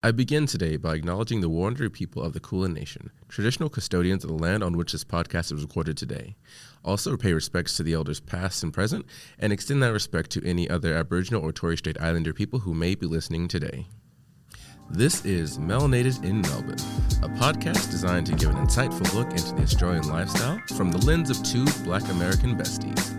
I begin today by acknowledging the Wurundjeri people of the Kulin Nation, traditional custodians of the land on which this podcast is recorded today. Also pay respects to the elders past and present, and extend that respect to any other Aboriginal or Torres Strait Islander people who may be listening today. This is Melanated in Melbourne, a podcast designed to give an insightful look into the Australian lifestyle from the lens of two Black American besties.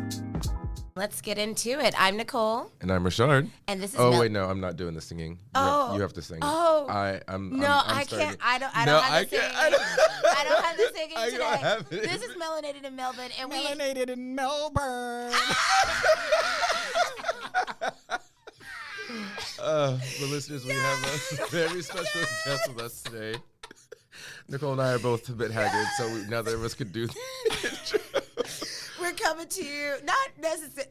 Let's get into it. I'm Nicole. And I'm Ri'chard. And this is wait, no, I'm not doing the singing. You have to sing. Oh. I'm I can't. I don't have the singing. I don't have the singing today. don't have it. This is Melanated in Melbourne. And Melanated in Melbourne. The listeners, we have a very special guest with us today. Nicole and I are both a bit haggard, so neither of us could do the intro. We're coming to you,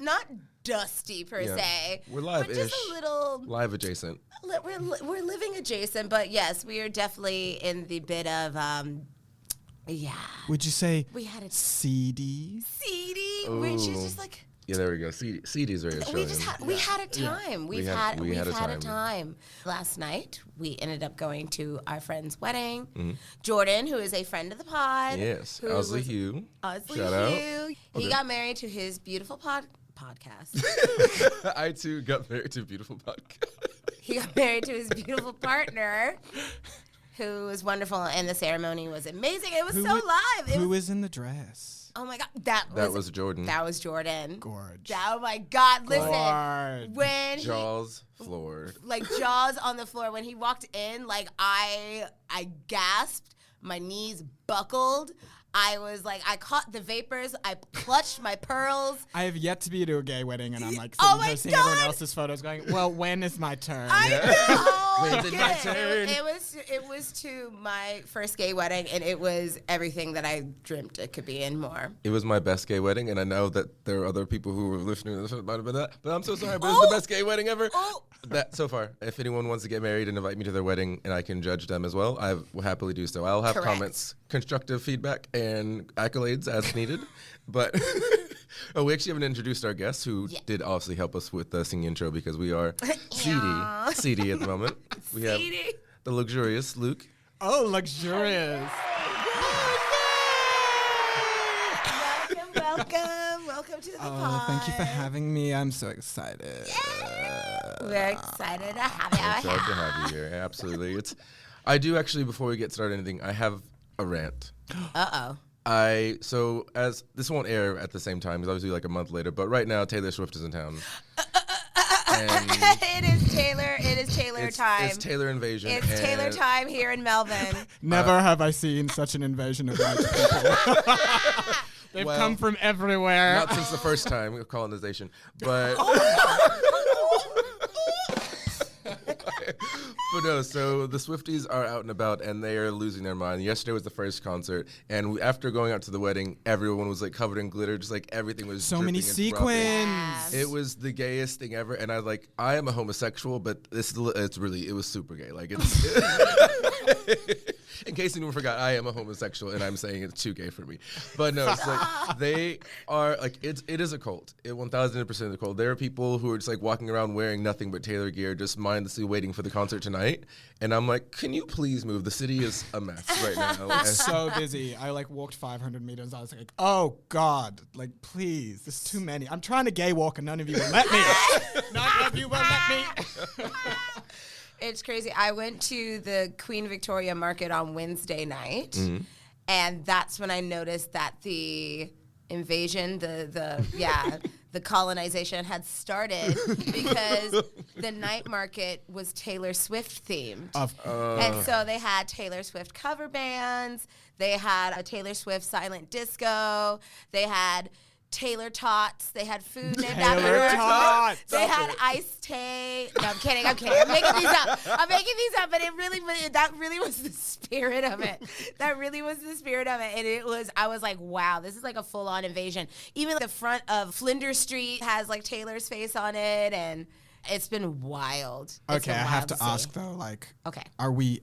not dusty per se. We're live-ish. But just a little live adjacent. We're living adjacent, but yes, we are definitely in the bit of Would you say we had a seedy? seedy, Ooh. which is just like. Yeah, there we go. CD's very Australian. We had a time. We We've had had a a time. Last night, we ended up going to our friend's wedding. Mm-hmm. Jordan, who is a friend of the pod. Yes, who Owsley was- Hugh. Owsley Shout out. Hugh. He got married to his beautiful podcast. I, too, got married to a beautiful podcast. He got married to his beautiful partner, who was wonderful, and the ceremony was amazing. It was so live. Who was in the dress? Oh my God, That was Jordan. That was Jordan. Gorge. Oh my God, listen. Gorge. When Jaws floored. like Jaws on the floor, when he walked in, like I gasped, my knees buckled. I was like, I caught the vapors. I clutched my pearls. I have yet to be to a gay wedding, and I'm like Oh sitting my here seeing everyone God. else's photos going, well, when is my turn? I know. When's it my Good. turn? It was to my first gay wedding, and it was everything that I dreamt it could be and more. It was my best gay wedding, and I know that there are other people who were listening to this about that, but I'm so sorry, but it's the best gay wedding ever. Oh. That so far. If anyone wants to get married and invite me to their wedding, and I can judge them as well, I will happily do so. I'll have Correct. comments, constructive feedback, and accolades as needed. But we actually haven't introduced our guest, who did obviously help us with the singing intro, because we are seedy at the moment. We have Seedy. the luxurious Luke. Oh, luxurious. Welcome to the pod. Thank you for having me. I'm so excited. We're excited to have you. I'm glad to have you here. Absolutely. I do actually, before we get started anything, I have a rant. So as this won't air at the same time, because obviously like a month later, but right now Taylor Swift is in town. It is Taylor time. It's Taylor invasion. It's Taylor time here in Melbourne. Never have I seen such an invasion of white people. They've come from everywhere. Not since the first time of colonization, but but no. So the Swifties are out and about, and they are losing their mind. Yesterday was the first concert, and after going out to the wedding, everyone was like covered in glitter, just like everything was So many dripping and dropping. sequins. It was the gayest thing ever, and I am a homosexual, but it was super gay. Like it's. In case anyone forgot, I am a homosexual, and I'm saying it's too gay for me. But no, it's like they are like it is a cult. 1,000% a cult. There are people who are just like walking around wearing nothing but Taylor gear, just mindlessly waiting for the concert tonight. And I'm like, can you please move? The city is a mess right now. It's so busy. I walked 500 meters. I was like, oh God, please, there's too many. I'm trying to gay walk and none of you will let me. None of you will let me. It's crazy. I went to the Queen Victoria Market on Wednesday night, and that's when I noticed that the invasion, the colonization had started because the night market was Taylor Swift themed. And so they had Taylor Swift cover bands, they had a Taylor Swift silent disco, they had Taylor Tots. They had food named after her. Tots. They had iced tea. No, I'm kidding. I'm making these up. But that really was the spirit of it. And I was like, wow, this is like a full-on invasion. Even the front of Flinders Street has like Taylor's face on it, and It's been wild. Okay, I have to ask though, like, okay, are we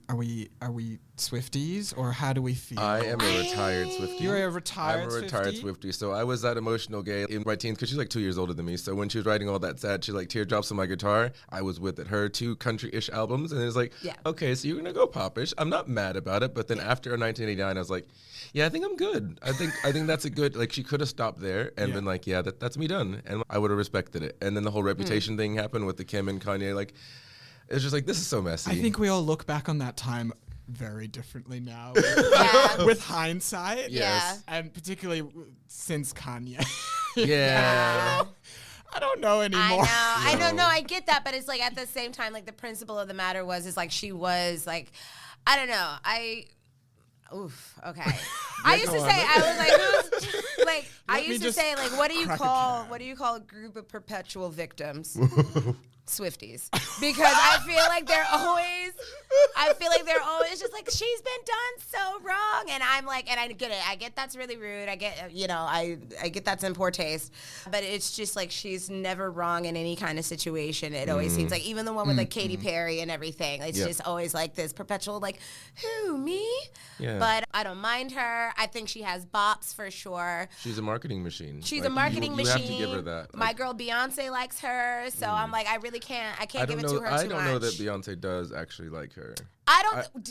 Swifties, or how do we feel? I am a retired Swiftie. You're a retired I'm a retired Swiftie. So I was that emotional gay in my teens because she's like 2 years older than me. So when she was writing all that sad, she like teardrops on my guitar, I was with it. Her 2 country-ish albums, and it was like, okay, so you're gonna go popish. I'm not mad about it, but then after 1989, I was like, yeah, I think I'm good. I think that's a good, like, she could have stopped there and been like, yeah, that's me done, and I would have respected it. And then the whole Reputation thing happened with the Kim and Kanye. Like, it's just like, this is so messy. I think we all look back on that time very differently now with hindsight. Yes. And particularly since Kanye. Yeah. I don't know anymore. I know. No, I get that, but it's like at the same time, like the principle of the matter is like she was like, I don't know. Oof. Okay. I used to say I was like, I used to say like, what do you call a group of perpetual victims? Swifties, because I feel like they're always just like, she's been done so wrong, and I'm like, and I get that's really rude. I get, I get that's in poor taste, but it's just like she's never wrong in any kind of situation. It always seems like, even the one with like Katy Perry and everything, it's just always like this perpetual like, who, me? Yeah. But I don't mind her. I think she has bops for sure. She's a marketing machine. She's a marketing machine. You have to give her that. My girl Beyonce likes her, so I'm like, I can't give it to her too much. I don't know that Beyonce does actually like her.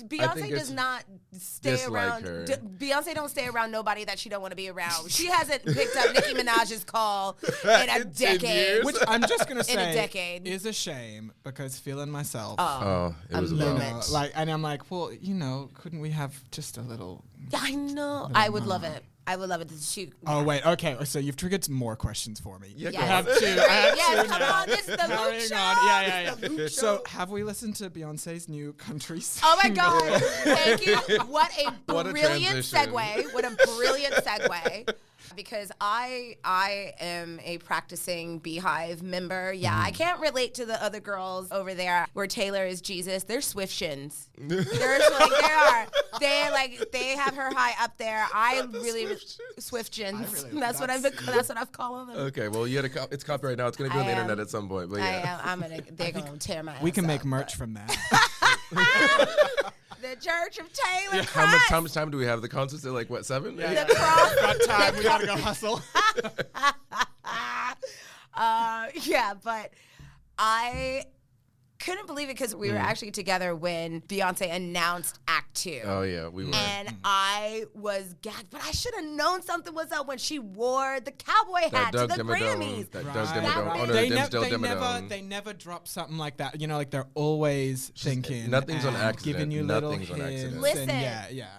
Beyonce does not stay around. Beyonce don't stay around nobody that she don't want to be around. She hasn't picked up Nicki Minaj's call in a decade. Which I'm just gonna say in a decade is a shame, because feeling myself. It was a moment. And I'm like, well, couldn't we have just a little? I know. I would love it. I would love it. Oh, wait. Okay. So you've triggered some more questions for me. Yeah, yes. I have two. Yes, come on. This is the Luke show. Yeah. So have we listened to Beyonce's new country song? Oh, my God. Thank you. What a brilliant transition. segue. What a brilliant segue. Because I am a practicing Beehive member. Yeah, I can't relate to the other girls over there where Taylor is Jesus. They're Swiftians. They have her high up there. I really Swiftians. That's what I've called them. Okay, well, it's copyright now. It's gonna be on the internet at some point. But yeah, they're gonna tear my ass We can make up, merch from that. The Church of Taylor Christ. How much time do we have? The concert's at like, what, 7? The cross. Got time. We gotta go hustle. But I couldn't believe it, because we were actually together when Beyonce announced Act 2. Oh, yeah, we were. And I was gagged, but I should have known something was up when she wore the cowboy hat to the Grammys. That Doug Dimmadome. Oh, no, they never drop something like that. Like, they're always thinking. Nothing's on accident. Giving you Nothing's little on hints. accident. Listen,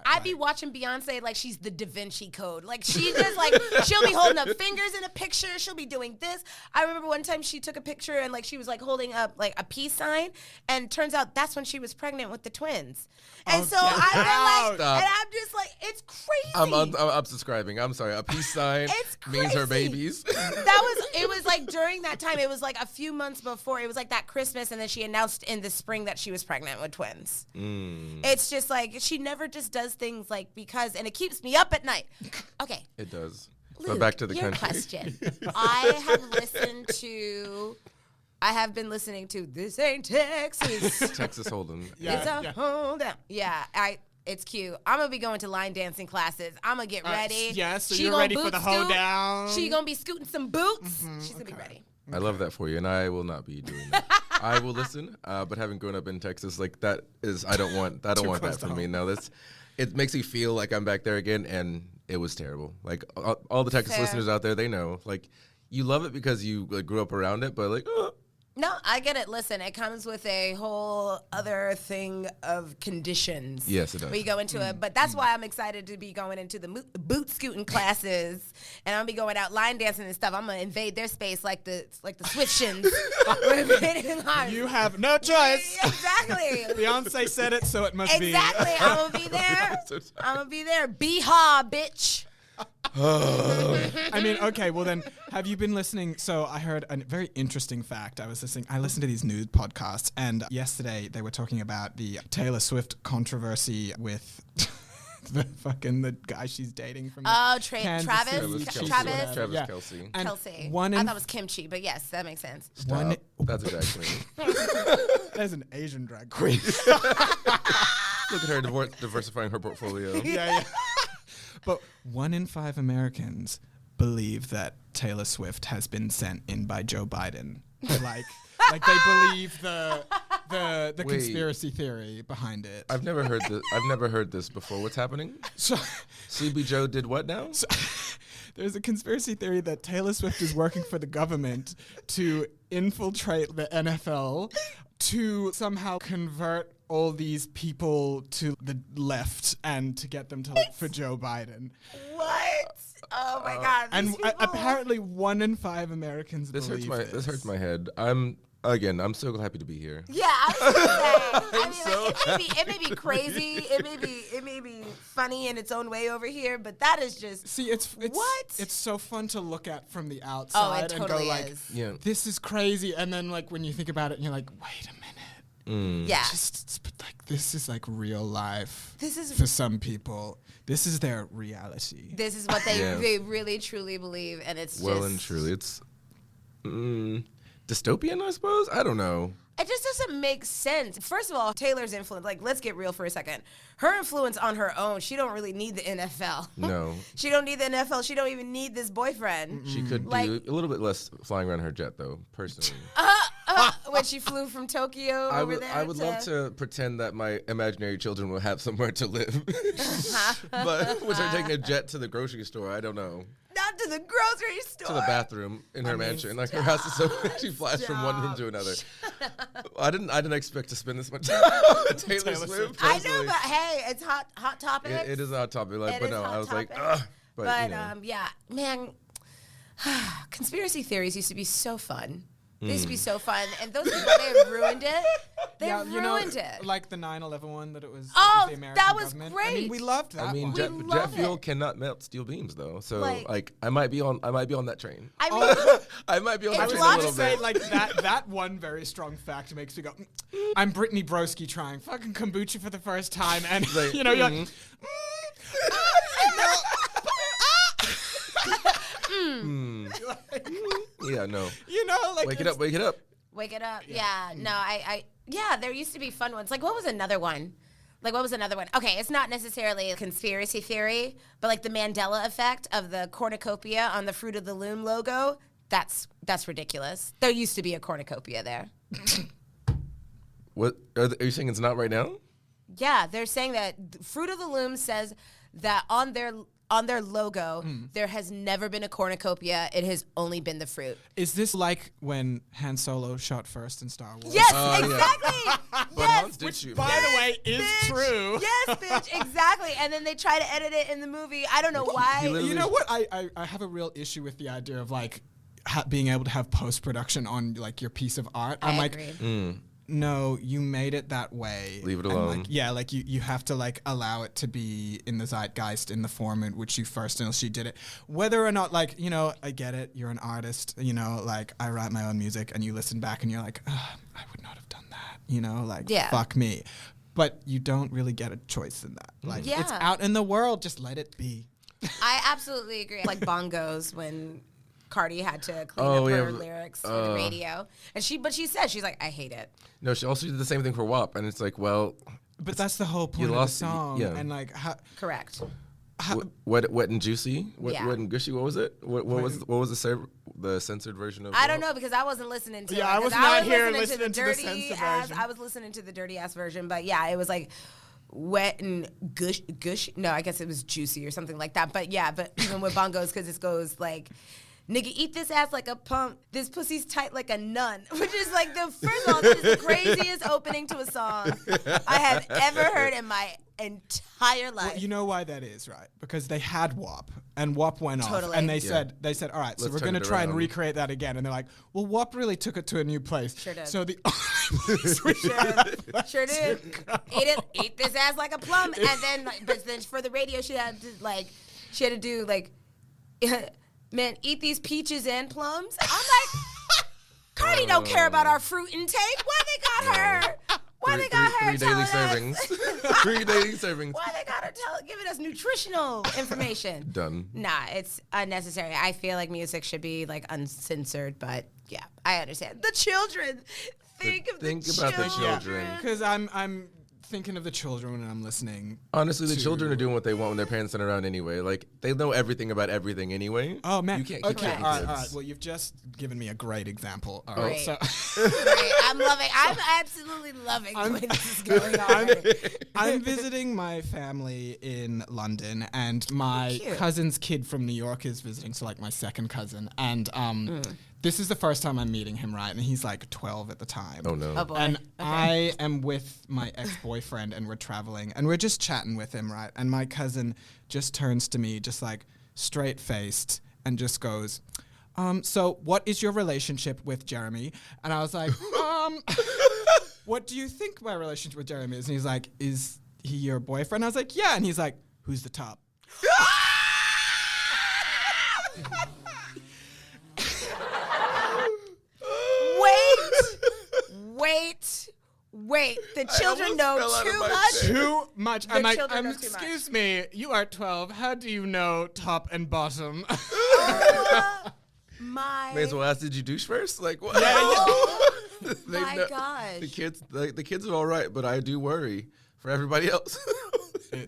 I'd be watching Beyonce like she's the Da Vinci Code. Like, she just like, she'll be holding up fingers in a picture. She'll be doing this. I remember one time she took a picture and like she was like holding up like a peace sign, and turns out that's when she was pregnant with the twins. And so I've been like, and I'm just like, it's crazy. I'm unsubscribing. I'm sorry. A peace sign means her babies. It was like during that time, it was like a few months before, it was like that Christmas, and then she announced in the spring that she was pregnant with twins. It's just like, she never just does things like because, and it keeps me up at night. Okay. It does. Luke, but back to the your country. question. I have been listening to This Ain't Texas. Texas Hold'em. It's a hold down. Yeah, it's cute. I'm going to be going to line dancing classes. I'm going to get ready. So you're ready for the hold down. She going to be scooting some boots. She's going to be ready. I love that for you, and I will not be doing that. I will listen, but having grown up in Texas, like that is, I don't want that for me. No, it makes me feel like I'm back there again, and it was terrible. Like all the Texas listeners out there, they know. Like, you love it because you like grew up around it, but like. No, I get it. Listen, it comes with a whole other thing of conditions. Yes, it does. We go into it, but that's why I'm excited to be going into the boot scooting classes, and I'll be going out line dancing and stuff. I'm gonna invade their space like the Swiftians. You have no choice. Exactly. Beyonce said it, so it must be. Exactly. I'm gonna be there. I'm gonna be there. BeyHaw, bitch. I mean, okay, well then, have you been listening? So I heard a very interesting fact. I listened to these news podcasts, and yesterday they were talking about the Taylor Swift controversy with the guy she's dating from Oh, Kansas Travis? City, Travis? Travis Yeah. Kelce. And Kelsey. one I in thought it was kimchi, but yes, that makes sense. one. That's exactly. There's an Asian drag queen. Look at her diversifying her portfolio. yeah. But 1 in 5 Americans believe that Taylor Swift has been sent in by Joe Biden. Like they believe the Wait. conspiracy theory behind it. I've never heard this before. What's happening? So, CB Joe did what now? there's a conspiracy theory that Taylor Swift is working for the government to infiltrate the NFL to somehow convert all these people to the left and to get them to look for Joe Biden. What? Oh my God. And these people. apparently 1 in 5 Americans believe This hurts my head. I'm so happy to be here. Yeah, I was gonna say. It may be crazy. It may be funny in its own way over here, but that is just. See, it's what? It's so fun to look at from the outside and totally go like, is. Yeah. this is crazy, and then like when you think about it, and you're like, wait a minute. Yeah. But like this is like real life. This is for some people. This is their reality. This is what they really truly believe, and it's Well just, and truly, it's dystopian, I suppose. I don't know. It just doesn't make sense. First of all, Taylor's influence, like, let's get real for a second. Her influence on her own, she don't really need the NFL. No. She don't need the NFL. She don't even need this boyfriend. She could do a little bit less flying around her jet, though, personally. When she flew from Tokyo over there. I would love to pretend that my imaginary children will have somewhere to live. But was her taking a jet to the grocery store? I don't know. Not to the grocery store. To the bathroom in her mansion. Like her house is so she flies from one room to another. I didn't expect to spend this much time with Taylor Swift. I know, personally. but hey, it's hot topic. It is a hot topic. Like, It but is no, hot I was like, topic. ugh. But you know. yeah, man, conspiracy theories used to be so fun. They used to be so fun, and those people, they ruined it. They ruined it. Like the 9/11 one that it was. Oh, the American that was government. great. I mean, we loved that. I mean, one. jet fuel cannot melt steel beams, though. So, Like- I might be on that train. I mean, I might be on that It's train a I was little to say bit. like that one very strong fact makes me go. I'm Brittany Broski trying fucking kombucha for the first time, and Like, you know you're like. Yeah, no. You know, like Wake it up. wake it up. Yeah, no, yeah, there used to be fun ones. Like, what was another one? Okay, it's not necessarily a conspiracy theory, but like the Mandela effect of the cornucopia on the Fruit of the Loom logo. That's ridiculous. There used to be a cornucopia there. What are you saying? It's not right now? Yeah, they're saying that Fruit of the Loom says that on their logo, there has never been a cornucopia. It has only been the fruit. Is this like when Han Solo shot first in Star Wars? Yes, yeah. exactly. But Yes. Hans did shoot. By the way, is Bitch. true. Yes, bitch, exactly. And then they try to edit it in the movie. I don't know why. literally- You know what? I have a real issue with the idea of like being able to have post-production on like your piece of art. I'm like, agree. no, you made it that way. Leave it And, alone. like, yeah, like you have to like allow it to be in the zeitgeist in the form in which you first and she did it. Whether or not like, you know, I get it. You're an artist, you know, like I write my own music and you listen back and you're like, I would not have done that, you know, like fuck me. But you don't really get a choice in that. Like it's out in the world, just let it be. I absolutely agree. Like bongos when Cardi had to clean up her lyrics for the radio. And she said, she's like, I hate it. No, she also did the same thing for WAP, and it's like, well, But that's the whole point of the lost- song. yeah. And like Correct. wet and juicy, wet and gushy. What was it? What was the censored version of? I don't know because I wasn't listening to it. I was 'cause not here listening listening to the dirty censored ass. version. I was listening to the dirty ass version, but yeah, it was like wet and gush. No, I guess it was juicy or something like that. But yeah, but even with bongos, because it goes like, nigga, eat this ass like a pump. This pussy's tight like a nun. Which is like first of all, this is the craziest opening to a song I have ever heard in my entire life. Well, you know why that is, right? Because they had WAP, and WAP went off, Totally. and they said, all right, so Let's we're turn going to it try and around. recreate that again, and they're like, well, WAP really took it to a new place. Sure did. So the only place we Sure did. Eat this ass like a plum, and then, but then for the radio, she had to do like, man, eat these peaches and plums. I'm like, Cardi don't care about our fruit intake. Why they got her? Why they got her three daily telling servings. us? 3 daily servings. Why they gotta giving us nutritional information? Done. Nah, it's unnecessary. I feel like music should be like uncensored, but yeah, I understand. The children. Think about the children. Because I'm thinking of the children when I'm listening. Honestly, the children are doing what they want when their parents aren't around anyway. Like, they know everything about everything anyway. Oh, man. You can't okay, keep all kids. right. Well, you've just given me a great example. All Great. right, so Great. I'm absolutely loving the way this is going on. I'm visiting my family in London, and my Cute. cousin's kid from New York is visiting, so like my second cousin. And this is the first time I'm meeting him, right? And he's like 12 at the time. Oh, no. Oh, boy. And Okay. I am with my ex-boyfriend, and we're traveling, and we're just chatting with him, right? And my cousin just turns to me, just like straight-faced, and just goes, so what is your relationship with Jeremy? And I was like, what do you think my relationship with Jeremy is? And he's like, is he your boyfriend? I was like, yeah. And he's like, who's the top? Wait. The children know fell out of too my much. chair. Too much. The I'm like, children know too much. excuse me, you are 12. How do you know top and bottom? My May as well ask, did you douche first? Like, what? They my know- gosh. The kids are all right, but I do worry for everybody else.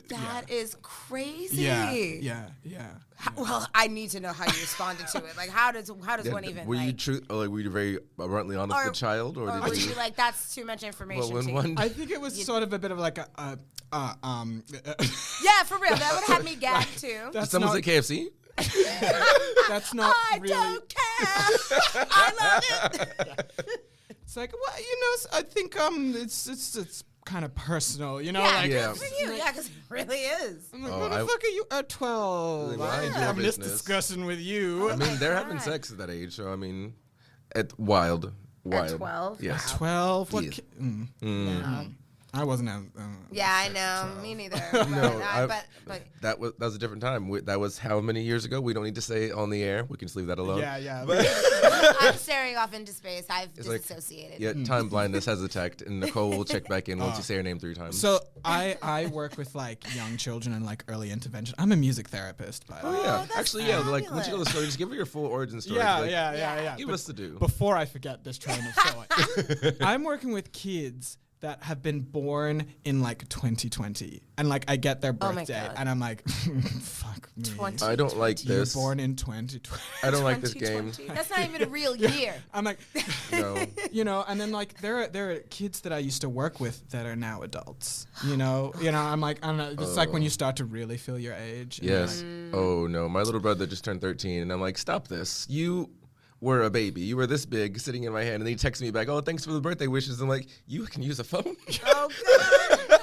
That is crazy. Yeah. Well, I need to know how you responded to it. Like, how does one even? Were like, were you very bluntly honest with the child, or or did was you? you like, that's too much information? Well, when to one I think it was sort of a bit of like a yeah, for real, that would have me gag too. that's someone not, say KFC. that's not I really. don't care. I love it. It's like, well, I think it's kind of personal, Yeah, like. Yeah. good for you. Yeah, because it really is. I'm like, Oh, what the fuck are you at 12? Well, I I'm enjoy having this business. discussion with you. I mean, they're having God. sex at that age, so I mean, at wild. At 12? Yes. Wow. 12? What? Yeah. No. I wasn't at. Yeah, I know. Me neither. But, but That was a different time. That was how many years ago? We don't need to say it on the air. We can just leave that alone. Yeah. I'm staring off into space. I've It's like- disassociated. Yeah, time blindness has attacked, and Nicole will check back in once you say her name 3 times. So I work with like young children and like early intervention. I'm a music therapist, by the way. Oh, yeah, that's actually, yeah. Like once you fabulous. tell the story, just give her your full origin story. Yeah, Like, yeah. Give But us to do. before I forget this train of thought, I'm working with kids that have been born in like 2020, and like I get their Oh my birthday, God. and I'm like, fuck me. 20. I don't like You're this. born in 2020. I don't like this game. 2020. That's not even a real year. I'm like, No. and then like there are kids that I used to work with that are now adults. I'm like, it's like when you start to really feel your age. and Yes. Mm. Oh no, my little brother just turned 13, and I'm like, stop this. You were a baby. You were this big, sitting in my hand, and then he texts me back, "Oh, thanks for the birthday wishes." I'm like, you can use a phone. Oh, God.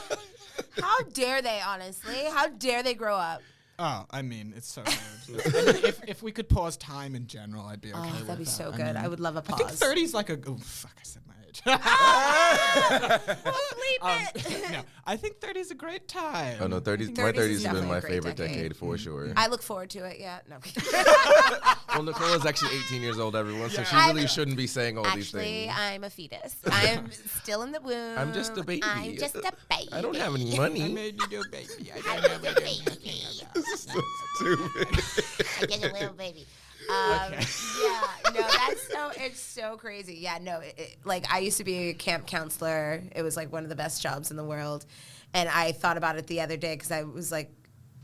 How dare they, honestly? How dare they grow up? Oh, I mean, it's so rude. I mean, if we could pause time in general, I'd be okay Oh, with that'd be that. so I good. mean, I would love a I think pause. 30 is like a. Oh, fuck, I said my age. Bleep it. No, I think 30 is a great time. Oh no, 30s. My 30s 30s is has been definitely my a great favorite decade. decade for sure. I look forward to it. Yeah. No. Well, Nicole is actually 18 years old, everyone, so she I'm- really shouldn't be saying all these Actually, things. I'm a fetus. I'm still in the womb. I'm just a baby. I'm just a baby. I don't have any I money. made you a baby. I I'm don't just know a baby. So stupid. I get a little baby. Yeah, no, it's so crazy. Yeah, no, like I used to be a camp counselor. It was like one of the best jobs in the world. And I thought about it the other day because I was like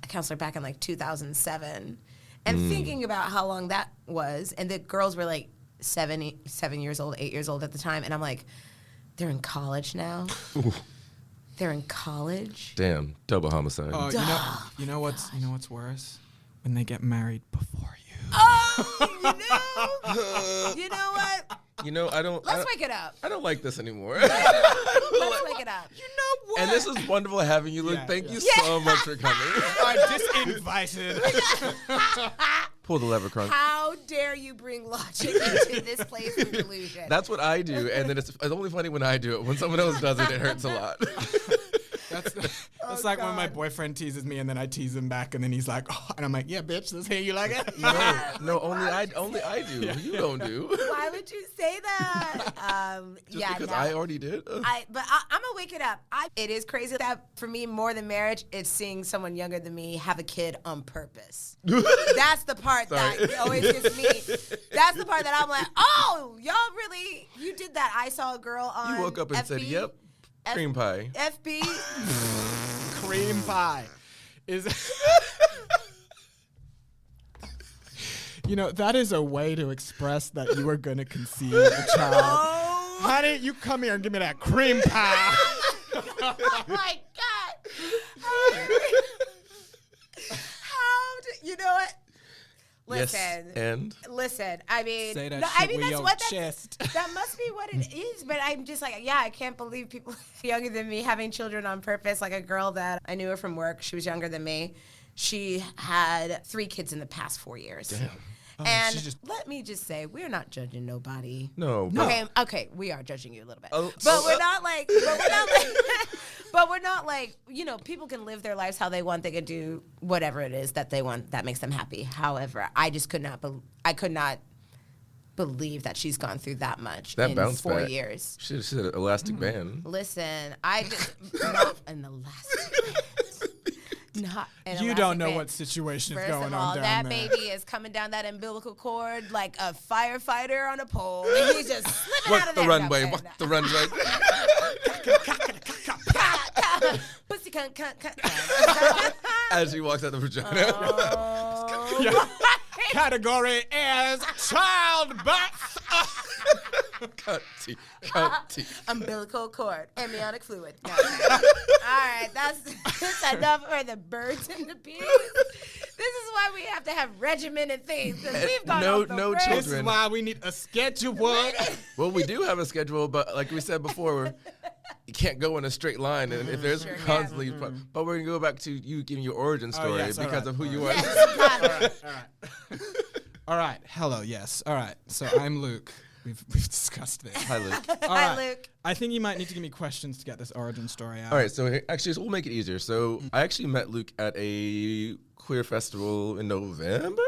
a counselor back in like 2007 and thinking about how long that was. And the girls were like 7 years old, 8 years old at the time. And I'm like, they're in college now. They're in college. Damn, double homicide. Oh, you know what's worse? When they get married before you. Oh, you know what? Let's wake it up. I don't like this anymore. Let's wake it up. You know what? And this is wonderful having you, Luke. Yeah, Thank yeah. you so much for coming. I'm disinvited. Pull the lever, Crunk. How dare you bring logic into this place of delusion? That's what I do, and then it's only funny when I do it. When someone else does it, it hurts a lot. That's It's like when my boyfriend teases me and then I tease him back and then he's like, oh, and I'm like, yeah, bitch, this hair you like it? No, only I do. Yeah. You don't do. Why would you say that? Just because I already did. I'm gonna wake it up. It is crazy that for me, more than marriage, it's seeing someone younger than me have a kid on purpose. That's the part that always gets me. That's the part that I'm like, oh, y'all really, you did that. I saw a girl on You woke up and FB, said, yep, cream pie. FB. Cream pie is... You know, that is a way to express that you are going to conceive a child. Oh. Honey, you come here and give me that cream pie. Oh my God. You know what? Listen. Yes, and? Listen, I mean, Say that no, shit I mean with that's your what chest. that must be what it is. But I'm just like, yeah, I can't believe people younger than me having children on purpose. Like a girl that I knew her from work, she was younger than me. She had 3 kids in the past 4 years. Damn. And let me just say, we're not judging nobody. No. Okay, we are judging you a little bit, but we're not like, but we're not like, you know, people can live their lives how they want. They can do whatever it is that they want that makes them happy. However, I just could not believe that she's gone through that much That in bounce 4 back. years. She said elastic band. Listen, I just not an elastic band. Not an You elastic don't know band. what situation is First going of all, on down that there. baby is coming down that umbilical cord like a firefighter on a pole. And he's just slipping out Walk of the there. runway. Walk the runway. Pussy cunt. As she walks out the vagina. Oh, Yeah. Category is childbirth. Cunty. umbilical cord. Amniotic fluid. No. All right, that's enough for the birds and the bees. This is why we have to have regimented things. 'Cause we've gone off the rails. This is why we need a schedule. Well, we do have a schedule, but like we said before, you can't go in a straight line. And if there's Sure constantly, but we're going to go back to you giving your origin story yes, all because right, of who all you right. are. Yes, got it. All right. All right. Hello. Yes. All right. So I'm Luke. We've discussed this. Hi, Luke. All Hi, right. Luke. I think you might need to give me questions to get this origin story out. All right, so actually, we'll make it easier. So I actually met Luke at a queer festival in November.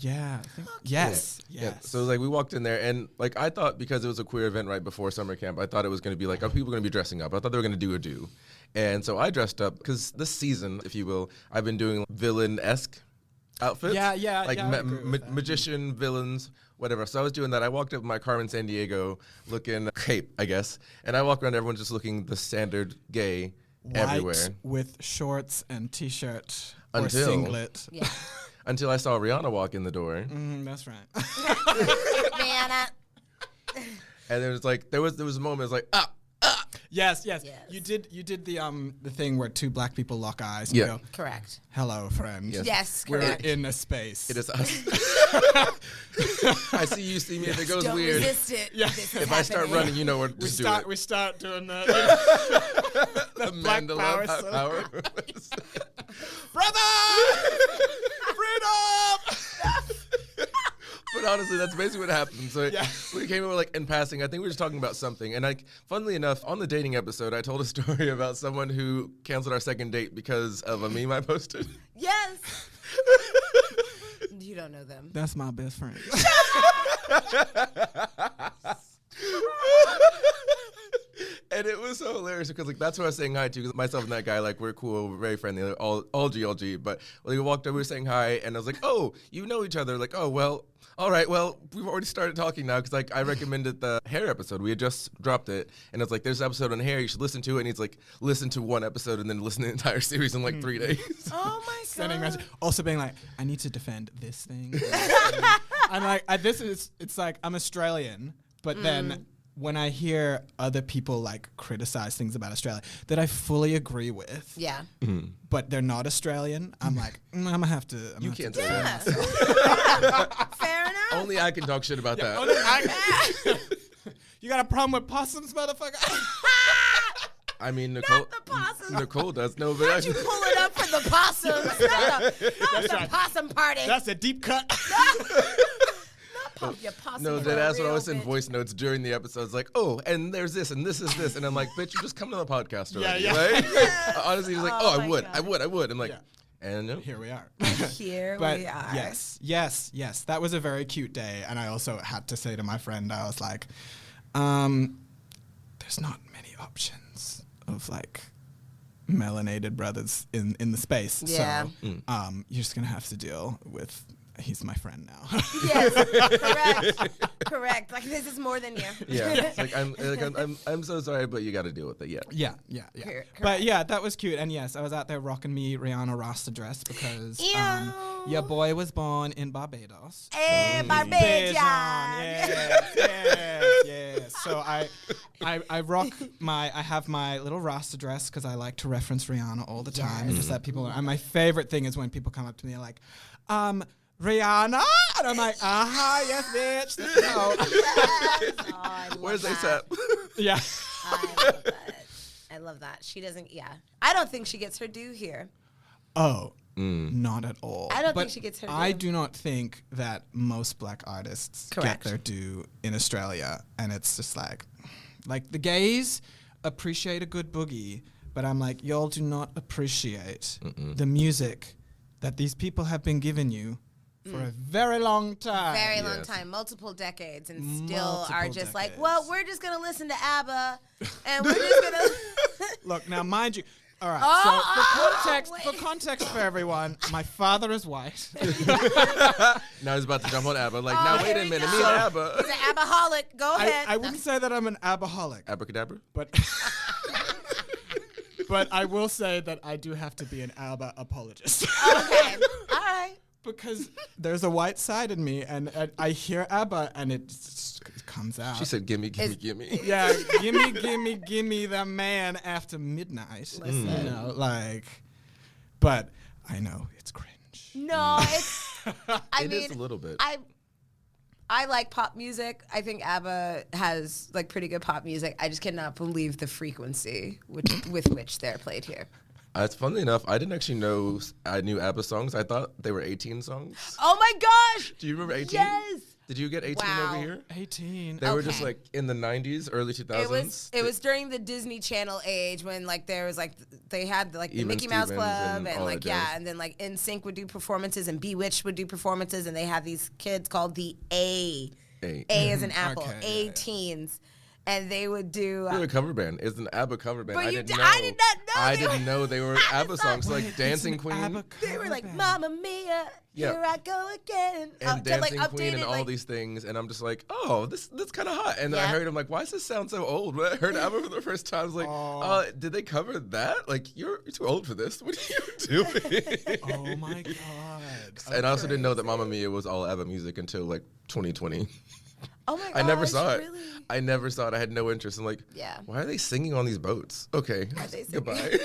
Yeah. I think, yes. Yeah. Yes. So like we walked in there, and like I thought because it was a queer event right before summer camp, I thought it was going to be like, are people going to be dressing up? I thought they were going to do a do, and so I dressed up because this season, if you will, I've been doing villain-esque outfits. Yeah, Like I agree with that. magician, villains, whatever. So I was doing that. I walked up in my Carmen San Diego looking cape, I guess, and I walked around. Everyone just looking the standard gay everywhere. White with shorts and t-shirt or Until- singlet. Yeah. Until I saw Rihanna walk in the door, That's right. Rihanna. and there was a moment. It was like Yes. Yes. You did the thing where 2 black people lock eyes and Yeah. go, Correct. hello, friend. Yes. Yes, We're correct. in a space. it is us. I see you, see me. If it goes Don't weird, resist it. Yeah. This is if I start happening. running, you know what to do. We start doing that. The Black Mandela power power. Brother! Freedom! But honestly, that's basically what happened. So Yeah. we came over like in passing. I think we were just talking about something. And like, funnily enough, on the dating episode, I told a story about someone who canceled our second date because of a meme I posted. Yes. You don't know them. That's my best friend. And it was so hilarious because like that's what I was saying hi to. Because myself and that guy, like we're cool, we're very friendly, like, all GLG. But when we walked over, we were saying hi, and I was like, "Oh, you know each other?" Like, "Oh, well, all right, well, we've already started talking now." Because like I recommended the hair episode, we had just dropped it, and it's like there's an episode on hair, you should listen to it. And he's like, listen to one episode and then listen to the entire series in like 3 days. Oh my Sending god. message. Also being like, I need to defend this thing. I'm like, it's like I'm Australian, but then when I hear other people like criticize things about Australia that I fully agree with, Yeah. but they're not Australian, I'm like, I'm gonna have to. You can't say Yeah. that. Fair enough. Only I can talk shit about that. You got a problem with possums, motherfucker? I mean, Nicole. Not the possum. Nicole does no, but How'd you pull it up for the possums? Not the right. possum party. That's a deep cut. Not Pump your possum No, for dead ass. When I real, was in bitch. voice notes during the episodes, like, oh, and there's this, and this is this, and I'm like, bitch, you just come to the podcast already. Yeah. Right? Honestly, he's like, Oh I my would. God. I'm like, Yeah. and no. Here we are. Here But we are. yes, that was a very cute day. And I also had to say to my friend, I was like, there's not many options of like melanated brothers in the space. Yeah. So you're just gonna have to deal with. He's my friend now. Yes, correct. Like this is more than you. Yeah, it's like I'm so sorry, but you got to deal with it. Yeah. Yeah. Correct. But yeah, that was cute. And yes, I was out there rocking me Rihanna Rasta dress because Ew. your boy was born in Barbados. Hey, Barbados. Yes. So I rock I have my little Rasta dress because I like to reference Rihanna all the time. It's just that people, and my favorite thing is when people come up to me and like, Rihanna? And I'm like, yes, bitch. This is how. Oh, I love Where's that. ASAP? Yeah. I love that. I love that. She doesn't. Yeah. I don't think she gets her due here. Oh, not at all. I don't But think she gets her I due. do not think that most black artists Correct. get their due in Australia. And it's just like the gays appreciate a good boogie, but I'm like, y'all do not appreciate the music that these people have been giving you for a very long time. Very long Yes. time, multiple decades, and still are Multiple just like, decades. well, we're just gonna listen to ABBA, and we're just gonna. Look, now mind you, all right, Oh, for context for everyone, my father is white. Now he's about to jump on ABBA. Like, Oh, now wait here a we minute, go. me and ABBA. He's an ABBA-holic. Go ahead. I wouldn't say that I'm an abaholic, Abracadabra. but but I will say that I do have to be an ABBA apologist. Okay. All right. Because there's a white side in me, and I hear ABBA, and it just comes out. She said, gimme, gimme, gimme. yeah, gimme the man after midnight. Listen. You know, like, but I know it's cringe. No, it's. I It mean, is a little bit. I like pop music. I think ABBA has like pretty good pop music. I just cannot believe the frequency with which they're played here. It's funny enough, I didn't actually know I knew ABBA songs. I thought they were 18 songs. Oh my gosh! Do you remember 18? Yes. Did you get 18 Wow. over here? 18. They were just Okay. like in the 90s, early 2000s. It was during the Disney Channel age when like there was like they had like the Even Mickey Mouse Stevens Club and and all like that yeah, jazz. and then like NSYNC would do performances and Bewitched would do performances, and they had these kids called the A as an apple, Okay, A yeah. teens, and they would do. They're a cover band. It's an ABBA cover band. But I you didn't d- know. I did not know I they didn't were know they were ABBA songs. Like Dancing Queen. They were like, "Mamma Mia, Yeah. here I go again," And to, like, Dancing Queen and updated, all like- these things, and I'm just like, oh, that's kind of hot. And then I Yeah. heard him like, why does this sound so old? When I heard ABBA for the first time, I was like, did they cover that? Like, you're too old for this. What are you doing? Oh my god. And I also didn't know that Mamma Mia was all ABBA music until like 2020. Oh my gosh, I never saw it. Really? I never saw it. I had no interest. I'm like, Yeah. why are they singing on these boats? Okay, Are they singing? goodbye.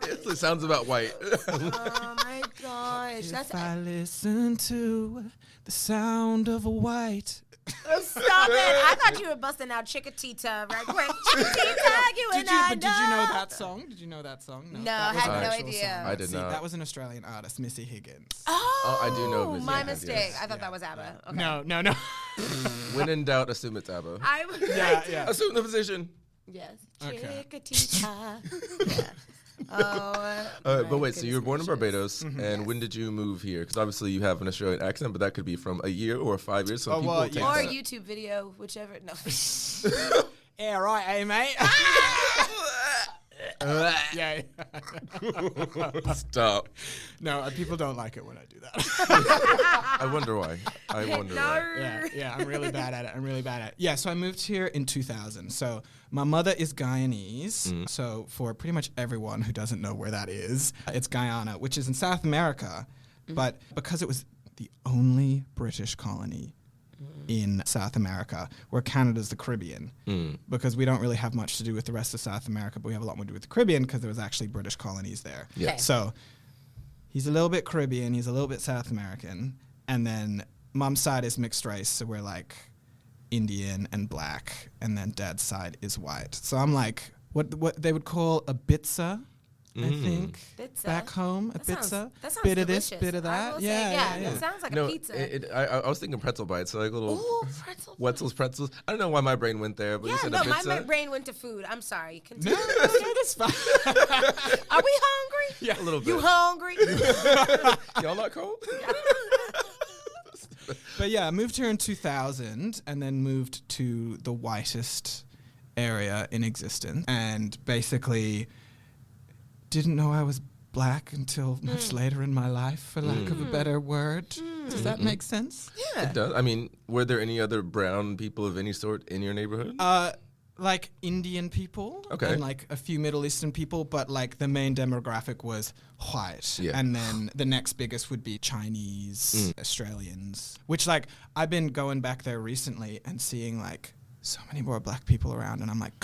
It sounds about white. Oh my gosh, that's. If I listen to the sound of a white. Stop it! I thought you were busting out Chiquitita right quick. Chiquitita, you and I Did you know that song? Did you know that song? No, that I was had an no actual idea. song. I did See, not. that was an Australian artist, Missy Higgins. Oh, I do know Miss my Higgins, mistake. yes. I thought that was ABBA. Okay. No. When in doubt, assume it's ABBA. yeah. Assume the position. Yes. Okay. Chiquitita. Yeah. Oh. But wait, so you were born in goodness gracious. Barbados, and when did you move here? Because obviously you have an Australian accent, but that could be from a year or 5 years. So Oh, people well, take yeah. Or a that. YouTube video, whichever. No. Yeah, right, eh, mate? yeah. Stop. No, people don't like it when I do that. I wonder why. I wonder why. Yeah, I'm really bad at it. Yeah, so I moved here in 2000. So my mother is Guyanese. So for pretty much everyone who doesn't know where that is, it's Guyana, which is in South America. But because it was the only British colony in South America, where Canada's the Caribbean, because we don't really have much to do with the rest of South America, but we have a lot more to do with the Caribbean because there was actually British colonies there. Yeah. Okay. So he's a little bit Caribbean, he's a little bit South American, and then mom's side is mixed race, so we're like Indian and black, and then dad's side is white. So I'm like what they would call a bitsa. I think. Pizza. Back home, a That pizza. sounds Bit of delicious. this, bit of I that. will say, Yeah. It sounds like No, a pizza. I was thinking pretzel bites, so like little Ooh, pretzel. Wetzel's pretzels. I don't know why my brain went there, but you Yeah, said no, a pizza. my brain went to food. I'm sorry. No, Continue. that's fine. Are we hungry? Yeah, a little bit. You hungry? Y'all not cold? But yeah, I moved here in 2000 and then moved to the whitest area in existence and basically didn't know I was black until much later in my life, for lack of a better word. Does that make sense? Yeah. It does. I mean, were there any other brown people of any sort in your neighborhood? Like Indian people Okay. and like a few Middle Eastern people, but like the main demographic was white. Yeah. And then the next biggest would be Chinese, Australians, which like I've been going back there recently and seeing like so many more black people around and I'm like,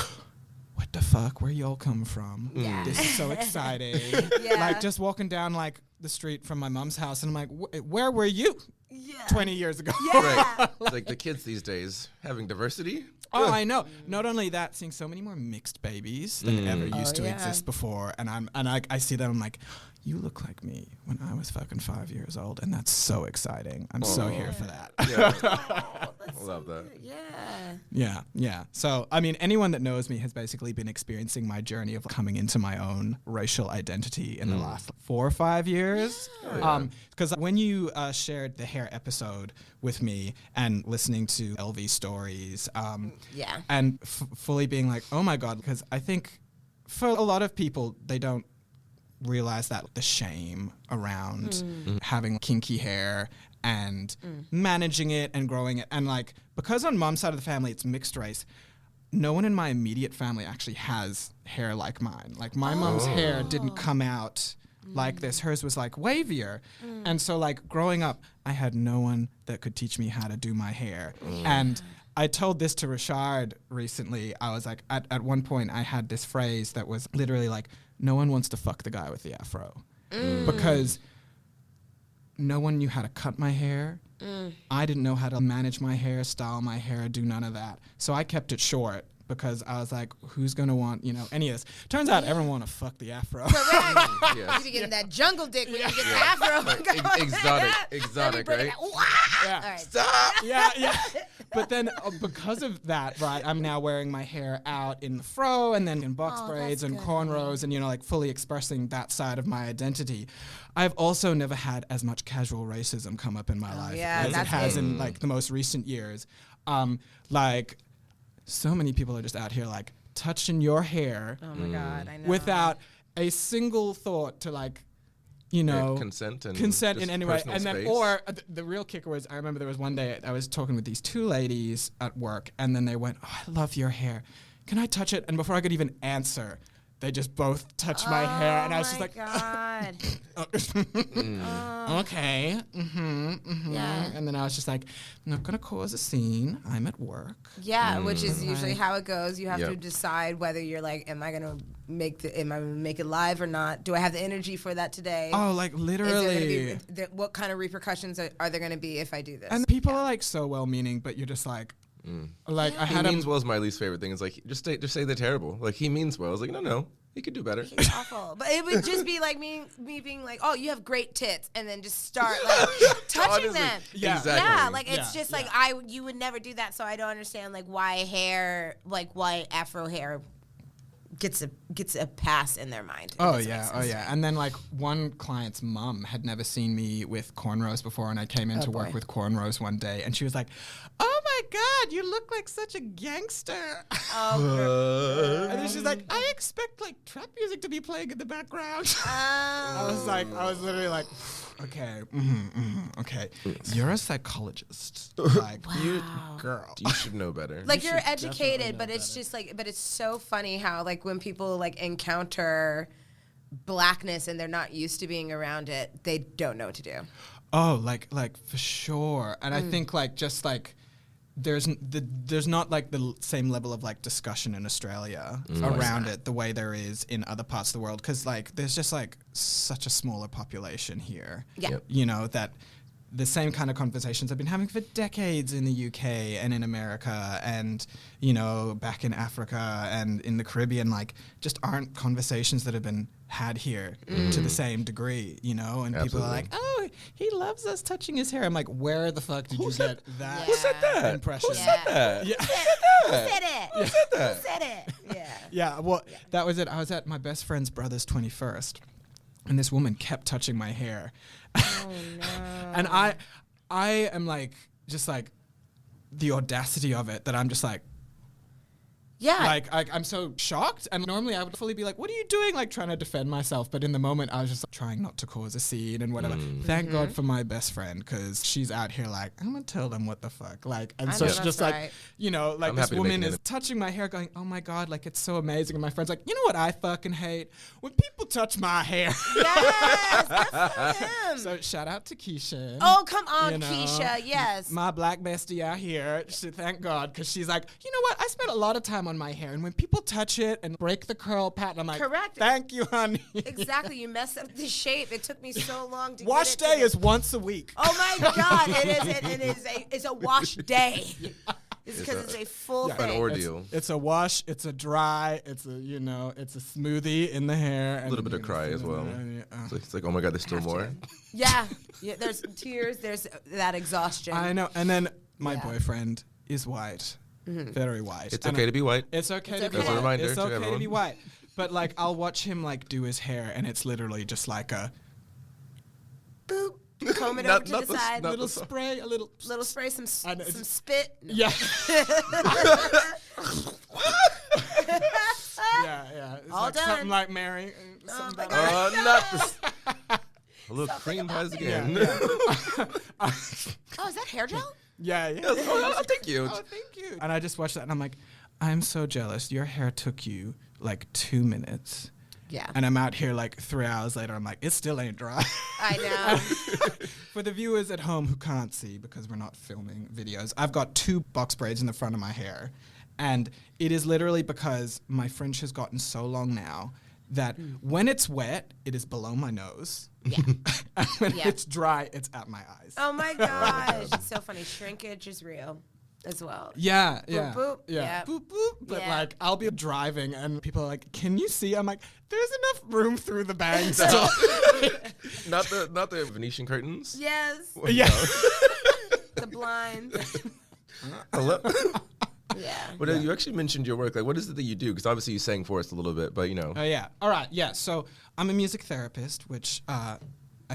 what the fuck? Where y'all come from? Yeah. This is so exciting. Yeah. Like just walking down like the street from my mom's house and I'm like, where were you Yeah. 20 years ago? Right. It's like the kids these days having diversity. Oh, I know. Not only that, seeing so many more mixed babies than ever used to yeah. exist before, and I see them. I'm like, you look like me when I was fucking 5 years old, and that's so exciting. I'm so here for that. Yeah. Oh, I love that. Yeah. Yeah. So, I mean, anyone that knows me has basically been experiencing my journey of coming into my own racial identity in the last 4 or 5 years. Because when you shared the hair episode with me and listening to LV stories, Yeah. and fully being like, oh my God, because I think for a lot of people, they don't realize that the shame around having kinky hair and managing it and growing it. And like, because on mom's side of the family, it's mixed race, no one in my immediate family actually has hair like mine. Like my mom's hair didn't come out like this. Hers was like wavier. And so like growing up, I had no one that could teach me how to do my hair. And I told this to Ri'chard recently. I was like, at one point I had this phrase that was literally like, no one wants to fuck the guy with the afro. Because no one knew how to cut my hair. I didn't know how to manage my hair, style my hair, do none of that. So I kept it short because I was like, who's going to want, any of this? Turns out everyone want to fuck the afro. Yes. You be getting that jungle dick when you get the afro. Exotic, right? Yeah. All right. Stop! Yeah. But then because of that, right, I'm now wearing my hair out in the fro and then in box braids and cornrows and, like fully expressing that side of my identity. I've also never had as much casual racism come up in my life as it has in like the most recent years. Like so many people are just out here like touching your hair Oh my God, I know. without a single thought to like, consent and consent just in any way. personal And then, space. or the real kicker was, I remember there was one day I was talking with these two ladies at work, and then they went, "Oh, I love your hair. Can I touch it?" And before I could even answer, they just both touched my hair, and I was just like, God. "Okay, Yeah. And then I was just like, "I'm not gonna cause a scene. I'm at work." Yeah, which is usually how it goes. You have to Yep. decide whether you're like, am I gonna make it live or not? Do I have the energy for that today? Oh, like Is there literally. gonna be, what kind of repercussions are there going to be if I do this? And people are like so well-meaning, but you're just like, like I He had means well is my least favorite thing. It's like just say they're terrible. Like he means well. I was like, no, he could do better. He's awful. But it would just be like me being like, oh, you have great tits, and then just start like touching Honestly, them. Yeah. Exactly. Yeah, like it's Yeah, just like yeah. you would never do that, so I don't understand like why afro hair gets a pass in their mind. It Oh doesn't yeah, make oh sense. yeah. And then like one client's mom had never seen me with cornrows before, and I came in to work boy. with cornrows one day, and she was like, "Oh my God, you look like such a gangster." Oh, And then she's like, "I expect like trap music to be playing in the background." Oh. I was literally like, "Okay, okay, you're a psychologist, like you, girl." You should know better. like you're educated, but it's just like, but it's so funny how like when people like encounter blackness and they're not used to being around it, they don't know what to do. Oh, like for sure. And I think like just like there's not like the same level of like discussion in Australia around it the way there is in other parts of the world, because like there's just like such a smaller population here. Yeah. Yep. That the same kind of conversations I've been having for decades in the UK and in America and, you know, back in Africa and in the Caribbean, like, just aren't conversations that have been had here to the same degree, you know? And people are like, oh, he loves us touching his hair. I'm like, where the fuck did you get that? Who said that? Impression? Who said that? Yeah. Who said it? Who said that? Who said it? Yeah. Yeah, well, that was it. I was at my best friend's brother's 21st, and this woman kept touching my hair. Oh, no. And I am like, just like, the audacity of it that I'm just like, Yeah. like, I'm so shocked. And normally I would fully be like, what are you doing? Like, trying to defend myself. But in the moment, I was just like, trying not to cause a scene and whatever. Thank God for my best friend, because she's out here like, I'm going to tell them what the fuck. Like, and I so know she's that's just right. like, you know, like, I'm this happy to make woman an is edit. touching my hair going, oh my God, like, it's so amazing. And my friend's like, you know what I fucking hate? When people touch my hair. Yes. Good for him. So shout out to Keisha. Oh, come on, You know, Keisha. Yes. My black bestie out here, thank God, because she's like, you know what? I spent a lot of time on my hair, and when people touch it and break the curl pattern, I'm like, Correct. thank you, honey. Exactly. You messed up the shape. It took me so long to Wash get it to day the- is once a week. Oh my God! It's a wash day. It's because it's a full Yeah. An thing. ordeal. It's a wash, it's a dry, it's a, you know, it's a smoothie in the hair. A little bit of cry as well. So it's like, oh my God, there's still more. Yeah. There's tears. There's that exhaustion. I know. And then my Yeah. boyfriend is white. Very white. It's And okay to be white. It's okay It's to be okay. As a white. reminder it's to okay to everyone. be white. But like, I'll watch him like do his hair, and it's literally just like a Boop. Comb it Not- over to not the the- side. not little the- spray, a little. Little spray, some I know, some it's- spit. No. Yeah. yeah. It's All like done. something like Mary. Something my about God. Not this. A little cream pies Yeah, again. yeah. Oh, is that hair gel? yeah. Oh, thank you. Oh, thank you. And I just watched that, and I'm like, I'm so jealous. Your hair took you like 2 minutes. Yeah. And I'm out here like 3 hours later. I'm like, it still ain't dry. I know. For the viewers at home who can't see, because we're not filming videos, I've got 2 box braids in the front of my hair. And it is literally because my fringe has gotten so long now that when it's wet, it is below my nose. Yeah. And when Yeah. it's dry, it's at my eyes. Oh my gosh. It's so funny. Shrinkage is real as well. Yeah, yeah. boop. Yeah. Yeah. Boop, boop. But Yeah. like, I'll be driving and people are like, can you see? I'm like, there's enough room through the bangs. Not the Venetian curtains. Yes. Yeah. The blinds. Hello. Yeah. But you actually mentioned your work. Like, what is it that you do? Because obviously you sang for us a little bit, but you know. Oh, yeah. All right. Yeah. So I'm a music therapist, which I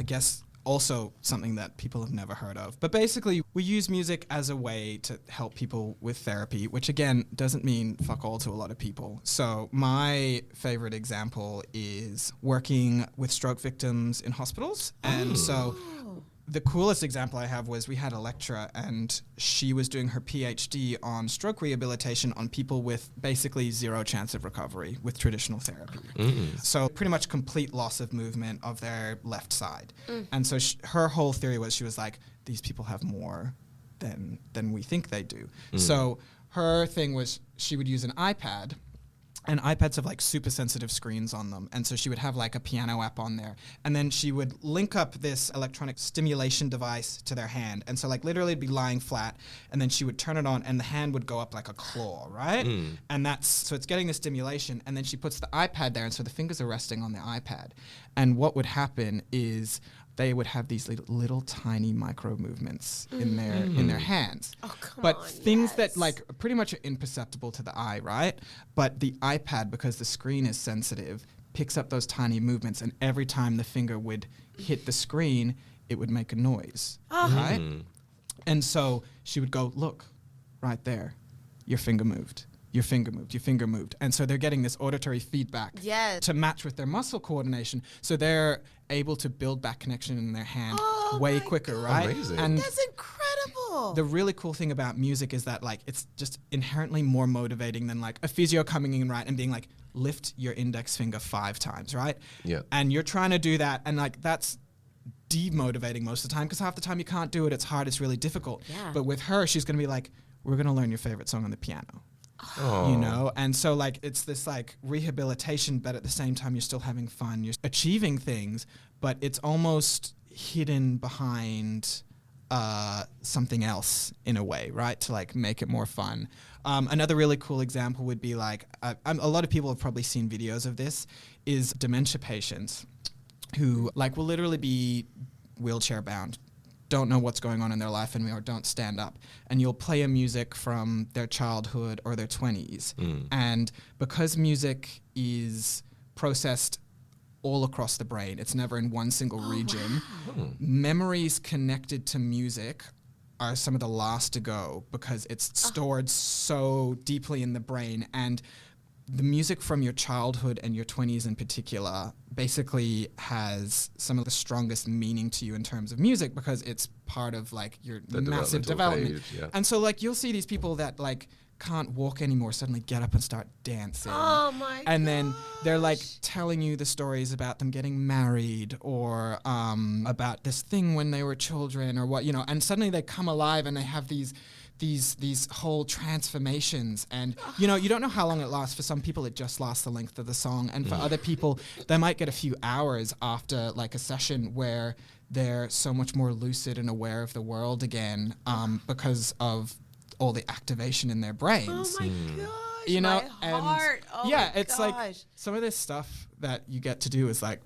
guess also something that people have never heard of. But basically, we use music as a way to help people with therapy, which again doesn't mean fuck all to a lot of people. So my favorite example is working with stroke victims in hospitals. And so the coolest example I have was we had a lecturer and she was doing her PhD on stroke rehabilitation on people with basically zero chance of recovery with traditional therapy. So pretty much complete loss of movement of their left side. And so her whole theory was, she was like, these people have more than we think they do. So her thing was she would use an iPad. And iPads have like super sensitive screens on them. And so she would have like a piano app on there. And then she would link up this electronic stimulation device to their hand. And so like literally it'd be lying flat. And then she would turn it on and the hand would go up like a claw, right? And so it's getting the stimulation. And then she puts the iPad there. And so the fingers are resting on the iPad. And what would happen is they would have these little tiny micro movements in their hands. Oh, come but on, things yes. that like pretty much are imperceptible to the eye, right? But the iPad, because the screen is sensitive, picks up those tiny movements, and every time the finger would hit the screen, it would make a noise, right? And so she would go, look, right there, your finger moved. Your finger moved, your finger moved. And so they're getting this auditory feedback Yes. to match with their muscle coordination. So they're able to build back connection in their hand Oh way my quicker, God. right? Amazing. And That's incredible. the really cool thing about music is that like it's just inherently more motivating than like a physio coming in, right, and being like, lift your index finger 5 times, right? Yeah. And you're trying to do that, and like that's demotivating most of the time because half the time you can't do it. It's hard. It's really difficult. Yeah. But with her, she's gonna be like, we're gonna learn your favorite song on the piano. Oh. You know, and so like it's this like rehabilitation, but at the same time you're still having fun, you're achieving things, but it's almost hidden behind something else in a way, right? To like make it more fun. Another really cool example would be like, a lot of people have probably seen videos of this, is dementia patients who like will literally be wheelchair bound, don't know what's going on in their life anymore, don't stand up. And you'll play a music from their childhood or their 20s. And because music is processed all across the brain, it's never in one single region, memories connected to music are some of the last to go because it's stored so deeply in the brain. And the music from your childhood and your 20s in particular basically has some of the strongest meaning to you in terms of music because it's part of like your massive development. And so like you'll see these people that like can't walk anymore suddenly get up and start dancing. Oh my And then they're like telling you the stories about them getting married or about this thing when they were children or what, you know, and suddenly they come alive and they have these whole transformations. And you know, you don't know how long it lasts. For some people it just lasts the length of the song, and for other people they might get a few hours after like a session where they're so much more lucid and aware of the world again because of all the activation in their brains. Oh my gosh, you know, my heart. Oh yeah, my it's gosh. like some of this stuff that you get to do is like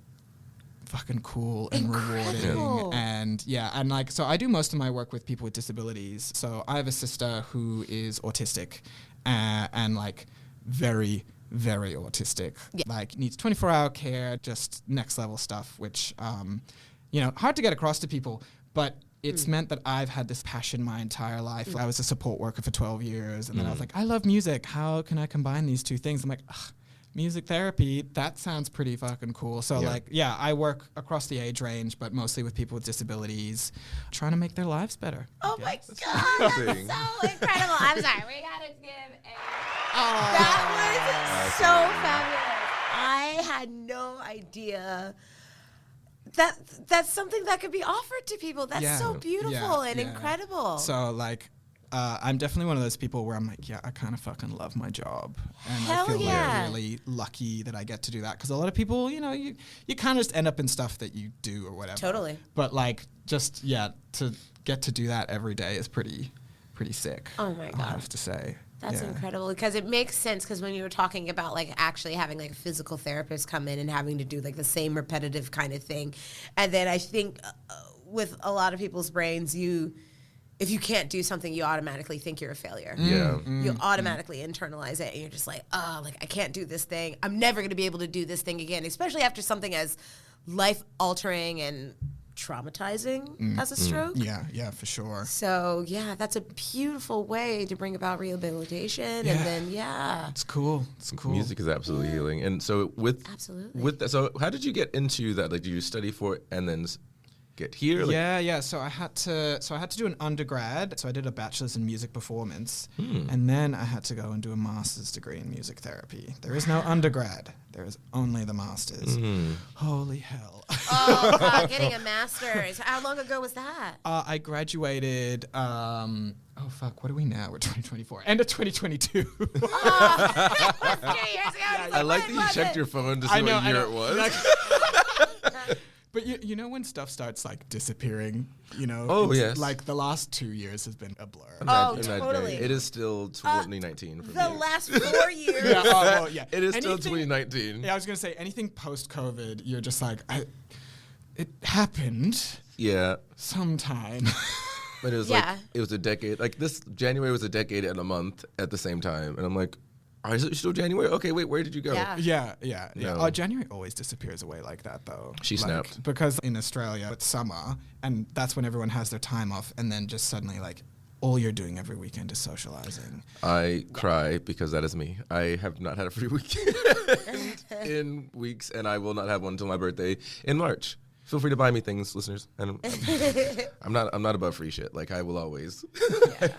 fucking cool and rewarding. And yeah, and like, so I do most of my work with people with disabilities. So I have a sister who is autistic and like very, very autistic, like needs 24-hour care, just next level stuff, which, you know, hard to get across to people, but it's meant that I've had this passion my entire life. I was a support worker for 12 years, and then I was like, I love music. How can I combine these two things? I'm like, music therapy, that sounds pretty fucking cool. So like, yeah, I work across the age range, but mostly with people with disabilities, trying to make their lives better. Oh my God, that's so incredible. I'm sorry, we gotta give that was so fabulous. I had no idea that's something that could be offered to people. That's so beautiful and incredible. So like, I'm definitely one of those people where I'm like, yeah, I kind of fucking love my job. And I feel like really lucky that I get to do that. Because a lot of people, you know, you kind of just end up in stuff that you do or whatever. Totally. But like, just, to get to do that every day is pretty sick. Oh my God. I have to say. That's incredible because it makes sense because when you were talking about like actually having like a physical therapist come in and having to do like the same repetitive kind of thing. And then I think with a lot of people's brains, if you can't do something, you automatically think you're a failure. You automatically internalize it and you're just like, oh, like I can't do this thing. I'm never going to be able to do this thing again, especially after something as life-altering and traumatizing as a stroke. Yeah, for sure. So yeah, that's a beautiful way to bring about rehabilitation. And then it's cool. Music is absolutely healing. And so with that, so how did you get into that? Like, did you study for it and then get here? Like So I had to do an undergrad. So I did a bachelor's in music performance, and then I had to go and do a master's degree in music therapy. There is no undergrad. There is only the master's. Holy hell. Oh, God, getting a master's. How long ago was that? I graduated, what are we now? We're 2024. End of 2022. 2 years ago. I like that you checked your phone to see what year it was. But you know when stuff starts like disappearing, you know? Oh, yes. Like the last 2 years has been a blur. Totally. It is still 2019 for me. The last 4 years. It is still 2019. Yeah, I was going to say anything post-COVID, you're just like, it happened. Yeah. Sometime. But it was like, it was a decade. Like this January was a decade and a month at the same time. And I'm like, is it still January? Okay, wait, where did you go? Yeah. No. Oh, January always disappears away like that, though. She snapped. Because in Australia, it's summer, and that's when everyone has their time off, and then just suddenly, like, all you're doing every weekend is socializing. I cry because that is me. I have not had a free weekend in weeks, and I will not have one until my birthday in March. Feel free to buy me things, listeners. And I'm not above free shit. Like I will always.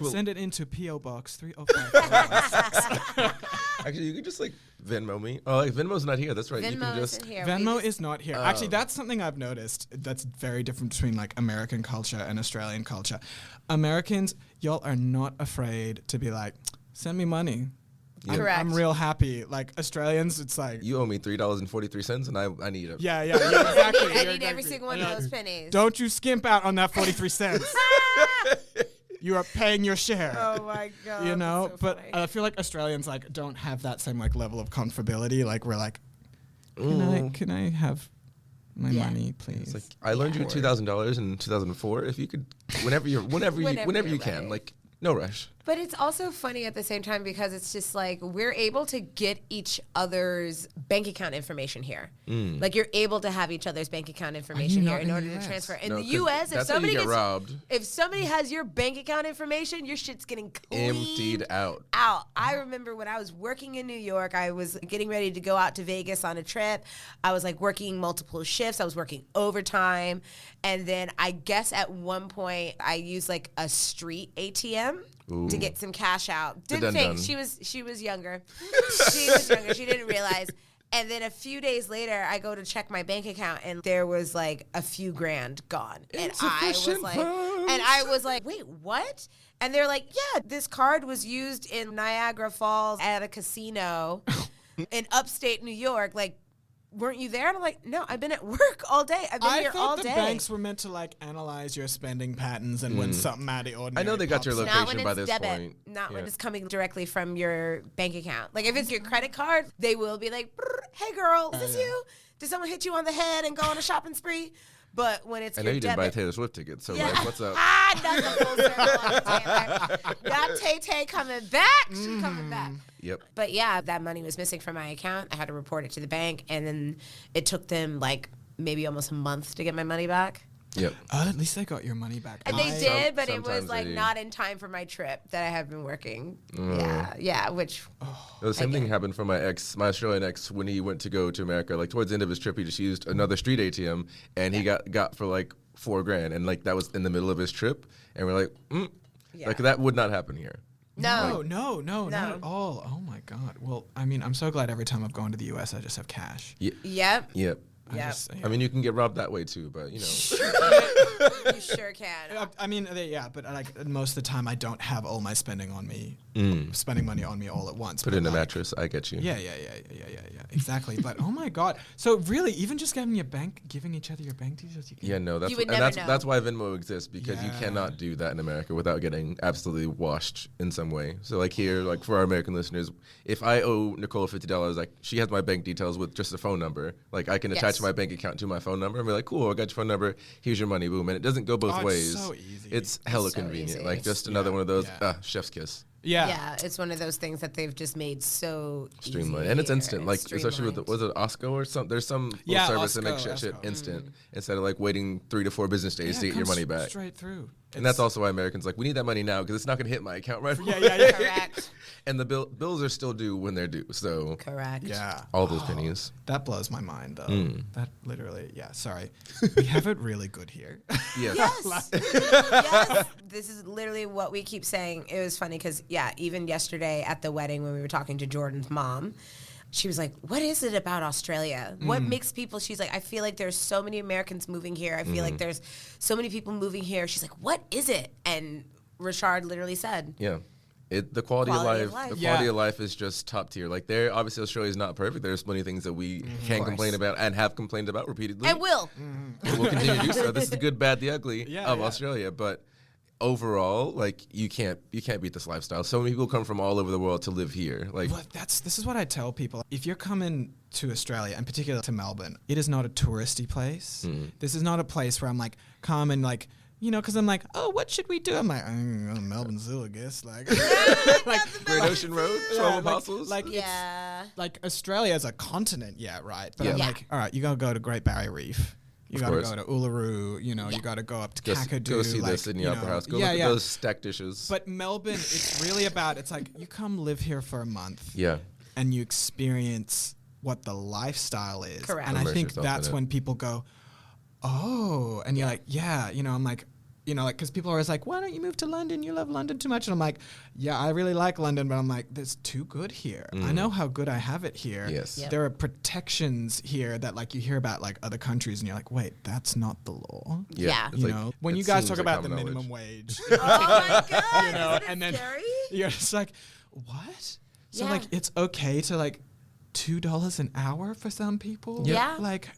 Send it into P.O. Box 305. Actually, you can just like Venmo me. Oh, like Venmo's not here. That's right. Venmo you can just isn't here. Venmo is not here. Actually, that's something I've noticed that's very different between like American culture and Australian culture. Americans, y'all are not afraid to be like, send me money. Correct. I'm real happy. Like Australians, it's like You owe me $3.43, and I need it. yeah, exactly. I You're need every exactly- single one of those pennies. Don't you skimp out on that 43 cents. You are paying your share. Oh my god. You know, that's so but funny. I feel like Australians like don't have that same like level of comfortability. Like we're like, can I have my money, please? It's like I loaned you $2,000 in 2004. If you could, whenever you you're can, ready. like no rush. But it's also funny at the same time because it's just like we're able to get each other's bank account information here. Like you're able to have each other's bank account information here not in in order the to US? transfer. In No, the 'cause US, if that's how you somebody get gets robbed. if somebody has your bank account information, your shit's getting cleaned Emptied out. I remember when I was working in New York, I was getting ready to go out to Vegas on a trip. I was like working multiple shifts. I was working overtime. And then I guess at one point I used like a street ATM to get some cash out. Didn't think dun-dun. she was younger. She was younger. She didn't realize. And then a few days later, I go to check my bank account, and there was like a few grand gone. And I was like, wait, what? And they're like, yeah, this card was used in Niagara Falls at a casino in upstate New York. Like, weren't you there? And I'm like, no, I've been at work all day. I've been here all thought the day. banks were meant to like analyze your spending patterns and when something out of the ordinary. I know they got your pops up. location Not when by it's this debit. point. Not when Yeah. it's coming directly from your bank account. Like if it's your credit card, they will be like, "Brr, "Hey girl, is this you? Did someone hit you on the head and go on a shopping spree?" But when it's I know your you didn't buy a debit, Taylor Swift ticket, so yeah. like, what's up? That's a full circle on Taylor. Got Tay-Tay coming back. She's coming back. Yep. But yeah, that money was missing from my account. I had to report it to the bank, and then it took them like maybe almost a month to get my money back. Yep. At least they got your money back. And they did, but it was sometimes like they- not in time for my trip that I have been working. Mm. Yeah, which The same thing happened for my Australian ex, when he went to go to America. Like towards the end of his trip, he just used another street ATM, and he got for like $4,000, and like that was in the middle of his trip, and we're like, like that would not happen here. no. No, not at all. Oh my God. Well, I mean, I'm so glad every time I've gone to the US, I just have cash. Yep. Yep. Yep. Yep. I mean, you can get robbed that way too, but you know. You sure can. I mean, but like most of the time, I don't have all my spending on me, spending money on me all at once. Put but it in a like, mattress. I get you. Yeah, exactly. But oh my God, so really, even just giving each other your bank details, you can. Yeah, no, that's You would and never know. that's why Venmo exists, because you Yeah. cannot do that in America without getting absolutely washed in some way. So like here, like for our American listeners, if I owe Nicole $50, like she has my bank details with just a phone number. Like I can attach Yes. my bank account to my phone number and be like, cool, I got your phone number. Here's your money, boom. And it doesn't go both it's ways. so easy. It's hella so convenient. easy. Like just another one of those yeah. chef's kiss. Yeah, it's one of those things that they've just made so Streamlined, easy and it's here. instant. Like It's especially with was it Osco or something? There's some little Yeah, service that makes Osco, shit Osco. instant instead of like waiting 3 to 4 business days to it get your comes money back. straight through. And that's also why Americans like, we need that money now because it's not going to hit my account right away. Yeah. Correct. And the bills are still due when they're due. So Correct. Yeah. all those pennies. That blows my mind, though. That literally, sorry. We have it really good here. Yes. Yes. This is literally what we keep saying. It was funny because, even yesterday at the wedding when we were talking to Jordan's mom, she was like, what is it about Australia? What makes people, she's like, I feel like there's so many Americans moving here. I feel like there's so many people moving here. She's like, what is it? And Ri'chard literally said, Yeah. The quality of life. The Yeah. quality of life is just top tier. Like there, obviously Australia is not perfect. There's plenty of things that we can complain about and have complained about repeatedly. and will. And we'll continue to do so. This is the good, bad, the ugly of yeah. Australia. But overall, like you can't beat this lifestyle. So many people come from all over the world to live here. Like Well, this is what I tell people. If you're coming to Australia, and particularly to Melbourne, it is not a touristy place. This is not a place where I'm like, come and like, because I'm like, oh, what should we do? I'm like, Melbourne Zoo, I guess. Like, Great Ocean Road, 12 like- Apostles. like, Yeah. like Australia as a continent, right? But I'm Yeah. like, all right, you gotta go to Great Barrier Reef. You Of gotta course. go to Uluru. You gotta go up to Kakadu. Go see like, the Sydney Opera House. Go yeah, look yeah. at those stacked dishes. But Melbourne, it's really about. It's like you come live here for a month. yeah. And you experience what the lifestyle is. Correct. And I Immerse think yourself that's in it. when people go, oh, and you're like, yeah, I'm like, because people are always like, why don't you move to London? You love London too much. And I'm like, yeah, I really like London, but I'm like, there's too good here. I know how good I have it here. Yes. Yep. There are protections here that like you hear about like other countries and you're like, wait, that's not the law. Yeah. It's like, When it you guys seems talk like about the common minimum knowledge. wage, Oh my God. you know, Isn't it and then scary? you're just like, what? So Yeah. like it's okay to like $2 an hour for some people. Yeah. Like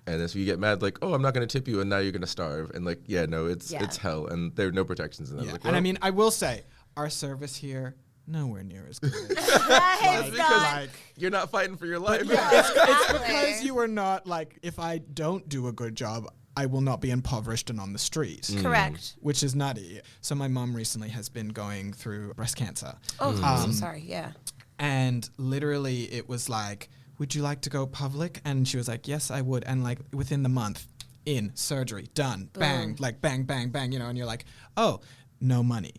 And then so you get mad, like, oh, I'm not going to tip you, and now you're going to starve. And like, yeah, no, it's Yeah. hell, and there are no protections in that. yeah. Like, And I well, mean, I will say our service here nowhere near as good. It's because not. like you're not fighting for your life. it's Exactly. because you are not like if I don't do a good job, I will not be impoverished and on the street. Correct. Which is nutty. So my mom recently has been going through breast cancer. Oh, I'm so sorry. Yeah. And literally it was like, would you like to go public? And she was like, yes, I would. And like within the month, in, surgery, done, bang, like bang, bang, bang, you know, and you're like, oh, no money.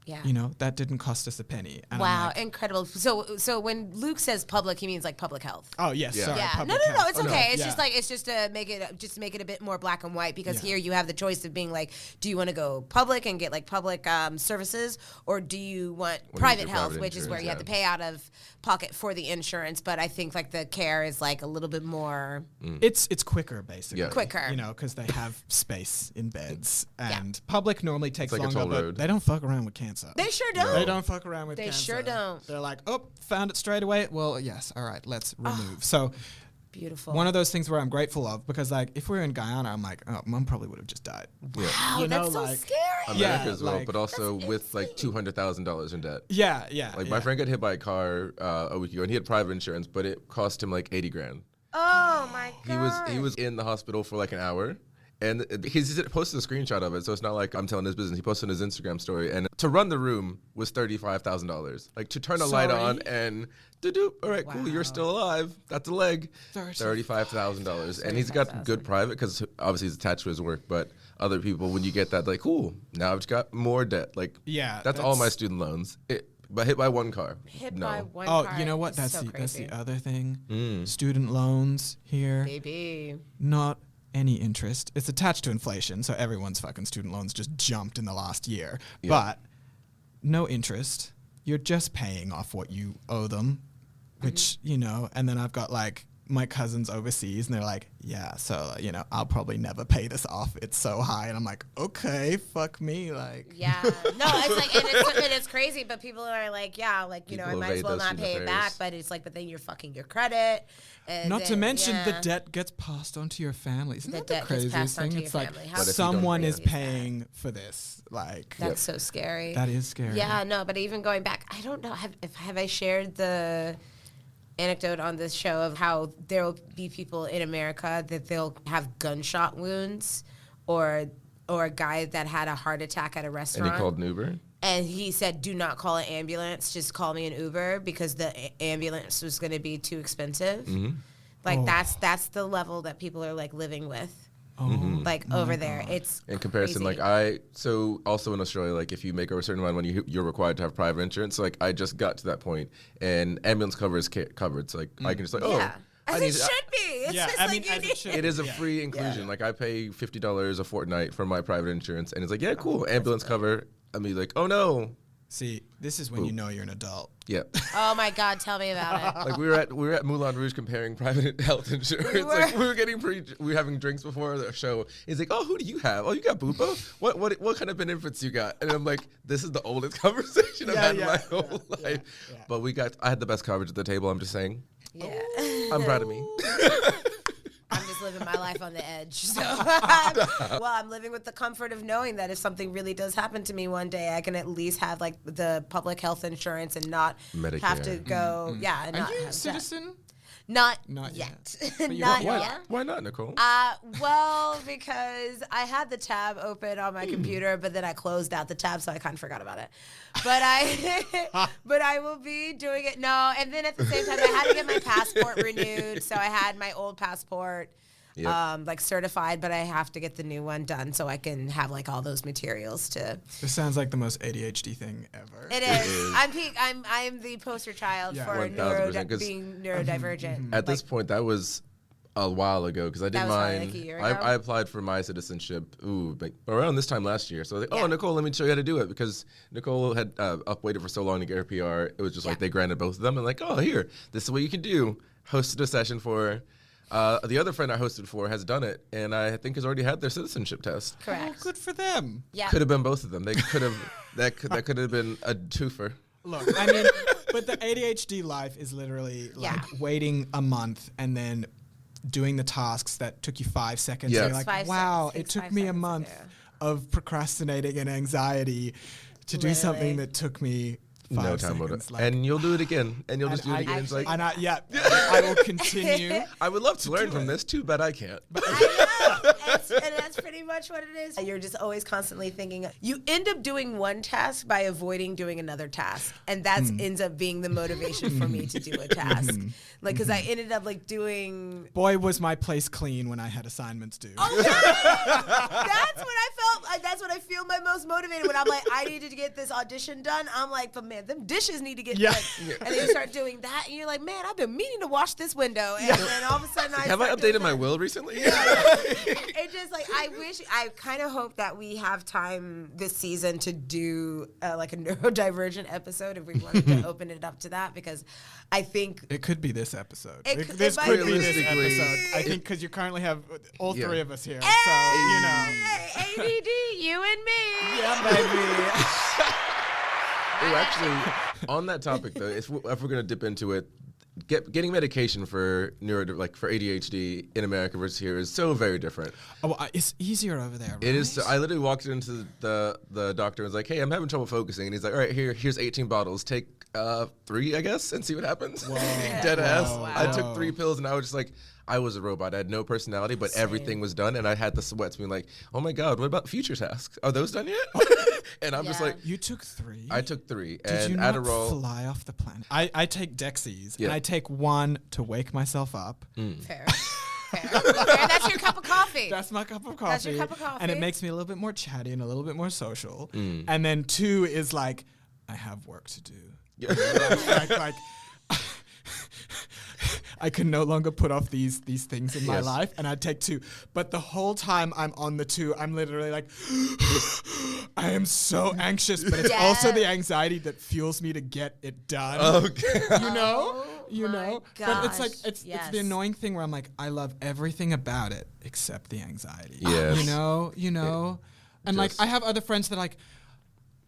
Yeah. You know, that didn't cost us a penny. And I'm Wow, like, incredible. So when Luke says public, he means like public health. oh, yes, Yeah. sorry. Yeah, public no, health. it's Oh, okay. no, It's yeah. just like it's just to make it a bit more black and white because Yeah. here you have the choice of being like, do you want to go public and get like public services, or do you want private your health, private which is where you have to insurance, pay out of pocket for the insurance. But I think like the care is like a little bit more It's quicker, basically. Yeah. quicker. You know, because they have space in beds. Yeah. And public normally takes like a longer, toll but road. they don't fuck around with cancer. They sure don't. They don't fuck around with They cancer. sure don't. They're like, oh, found it straight away. Well, yes, all right, let's remove. So Beautiful. one of those things where I'm grateful of because, like, if we were in Guyana, I'm like, oh, mom probably would have just died. wow, you know, that's so like- scary. America Yeah, as well, like- but also That's with like $200,000 in debt. Yeah, yeah. Like yeah. my friend got hit by a car a week ago, and he had private insurance, but it cost him like 80 grand. Oh my god. He was in the hospital for like an hour. And he's posted a screenshot of it, so it's not like I'm telling his business. He posted his Instagram story, and to run the room was $35,000. Like to turn a light on and all right, cool, you're still alive. That's a leg. $35,000, and he's got good private because obviously he's attached to his work. But other people, when you get that, like, cool, now I've just got more debt. Like, Yeah, that's all my that's- student loans. But hit by one car. Hit no. by one Oh, car you know what? is That's so the crazy. other thing. Student loans here, Baby. not any interest. It's attached to inflation, so everyone's fucking student loans just jumped in the last year. Yeah. But no interest. You're just paying off what you owe them, which, you know, and then I've got like my cousins overseas and they're like, yeah, so, you know, I'll probably never pay this off. It's so high. And I'm like, okay, fuck me. Like, Yeah, no, it's like and it's crazy, but people are like, yeah, like you know, I People might as evade well those not pay it student back, affairs. but it's like, but then you're fucking your credit, and not to then- mention the yeah. debt gets passed on to your family. Isn't The that the debt gets craziest passed on thing? to It's your like family. How But if you don't someone crazy is is that? paying for this. Like, That's so scary. that is scary. Yeah, no, but even going back, I don't know. Have I shared the anecdote on this show of how there will be people in America that they'll have gunshot wounds, or a guy that had a heart attack at a And restaurant. he called an Uber. And he said, do not call an ambulance, just call me an Uber because the ambulance was going to be too expensive. Like Oh. that's the level that people are like living with, Oh, like over there. It's In comparison, crazy. so also in Australia, like if you make over a certain amount of money, you're required to have private insurance. So like I just got to that point, and ambulance cover is covered. So like I can just like, Yeah. I As need it should be. It's Yeah, just I like mean, you as it need- should. It is a Yeah. free inclusion. Like I pay $50 a fortnight for my private insurance, and it's like, yeah, cool, ambulance cover. I mean, like, oh no, See, this is when you know you're an adult. yeah. Oh my God, tell me about it. Like we were at Moulin Rouge comparing private health insurance. Like we were having drinks before the show. He's like, oh, who do you have? Oh, you got Bupa? What kind of benefits you got? And I'm like, this is the oldest conversation I've had in my whole life. yeah. But I had the best coverage at the table. I'm just saying. Yeah. I'm proud of me. I'm just living my life on the edge. So, I'm living with the comfort of knowing that if something really does happen to me one day, I can at least have like the public health insurance and not have to Medicare. go. Yeah, and Are not you have a that. citizzen? Not Not yet. But you Not are. yet. Why not, Nicole? Well, because I had the tab open on my computer, but then I closed out the tab, so I kind of forgot about it. But I will be doing it. No, and then at the same time, I had to get my passport renewed, so I had my old passport. Yep. Like certified, but I have to get the new one done so I can have like all those materials to. This sounds like the most ADHD thing ever. It is. I'm the poster child Yeah. for 1000%, 'cause- being neurodivergent. At this point, that was a while ago because I did That was probably mine. like a year I ago? applied for my citizenship like around this time last year. So I was like, Yeah. oh, Nicole, let me show you how to do it because Nicole had waited for so long to get her PR. It was just like Yeah. they granted both of them and like, oh, here, this is what you can do. Hosted a session for. The other friend I hosted for has done it, and I think has already had their citizenship test. Oh, Correct. good for them. Yeah. Could have been both of them. They could have that could have been a twofer. Look, I mean, But the ADHD life is literally like Yeah. waiting a month and then doing the tasks that took you 5 seconds. Yeah. And you're like, 5 wow, seconds, it took 5 me a seconds to month do. of procrastinating and anxiety to do something Literally. that took me 5 No time seconds. about it. And you'll do it again. And you'll just do it I- again. It's like, and I will continue. I would love to learn do from it. this. Too bad I can't. I know. And that's pretty much what it is. You're just always constantly thinking. You end up doing one task by avoiding doing another task. And that ends up being the motivation for me to do a task. Like, because I ended up like doing. Boy, was my place clean when I had assignments due. Oh, that's when I felt. That's when I feel my most motivated. When I'm like, I needed to get this audition done. I'm like, but man, them dishes need to get done. And then you start doing that, and you're like, man, I've been meaning to wash this window. And then all of a sudden, Have I start doing updated my that. will recently? It just like I kind of hope that we have time this season to do like a neurodivergent episode if we wanted to open it up to that, because I think It could be this episode. it This might could be be. this Realistically, episode. I think because you currently have all Yeah. three of us here. Hey, So, you know. ADD, you and me. Yeah, baby. Oh, actually, on that topic though, if we're gonna dip into it, getting medication for for ADHD in America versus here is so very different. Oh, it's easier over there, right? It is. I literally walked into the doctor and was like, "Hey, I'm having trouble focusing," and he's like, "All right, here's 18 bottles. Take 3, I guess, and see what happens." Dead ass. Whoa. I took 3 pills and I was just like, I was a robot. I had no personality, but everything was done, and I had the sweats being like, "Oh my god, what about future tasks? Are those done yet?" And I'm just Yeah. like, You took 3? I took 3 Did and you not Adderall. fly off the planet? I take Dexies, Yeah. and I take 1 to wake myself up. Fair. Fair. That's your cup of coffee. That's my cup of coffee. That's your cup of And it coffee. makes me a little bit more chatty and a little bit more social. And then 2 is like, I have work to do. like I can no longer put off these things in my Yes. life, and I take 2. But the whole time I'm on the 2, I'm literally like, I am so anxious, but it's also the anxiety that fuels me to get it done. Okay. You know? Oh You my know? But it's like gosh, it's yes. the annoying thing where I'm like, I love everything about it except the anxiety. Yes. You know? And like just- I have other friends that are like,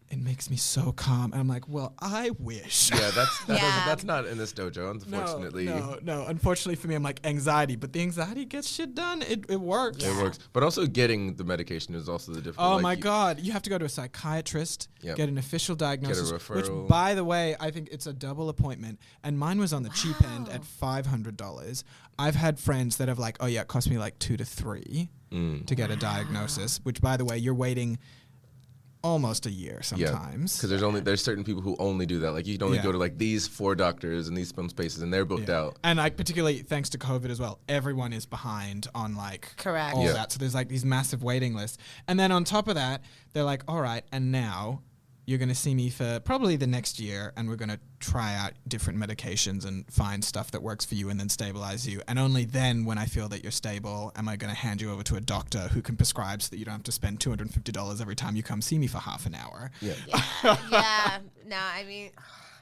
it makes me so calm. And I'm like, well, I wish. Yeah, Yeah. that's not in this dojo, unfortunately. No. Unfortunately for me, I'm like anxiety, but the anxiety gets shit done. It works. It works, but also getting the medication is also the difference. Oh like, my God! You have to go to a psychiatrist, Yep. get an official diagnosis. referral. Which, by the way, I think it's a double appointment, and mine was on the cheap end at $500. I've had friends that have like, oh yeah, it cost me like 2 to 3 to get a diagnosis. Which, by the way, you're waiting almost a year sometimes. because there's certain people who only do that. Like you can only Yeah. go to like these 4 doctors and these spaces, and they're booked Yeah. out. And like particularly thanks to COVID as well, everyone is behind on like Correct. all Yeah. that. So there's like these massive waiting lists. And then on top of that, they're like, all right, and now you're going to see me for probably the next year, and we're going to try out different medications and find stuff that works for you and then stabilize you. And only then, when I feel that you're stable, am I going to hand you over to a doctor who can prescribe so that you don't have to spend $250 every time you come see me for half an hour. Yeah. Yeah. No, I mean,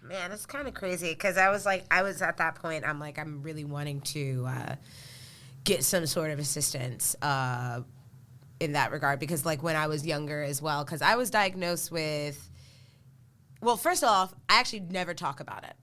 man, it's kind of crazy because I was at that point. I'm like, I'm really wanting to get some sort of assistance in that regard, because like when I was younger as well, because I was diagnosed with. Well, first off, I actually never talk about it.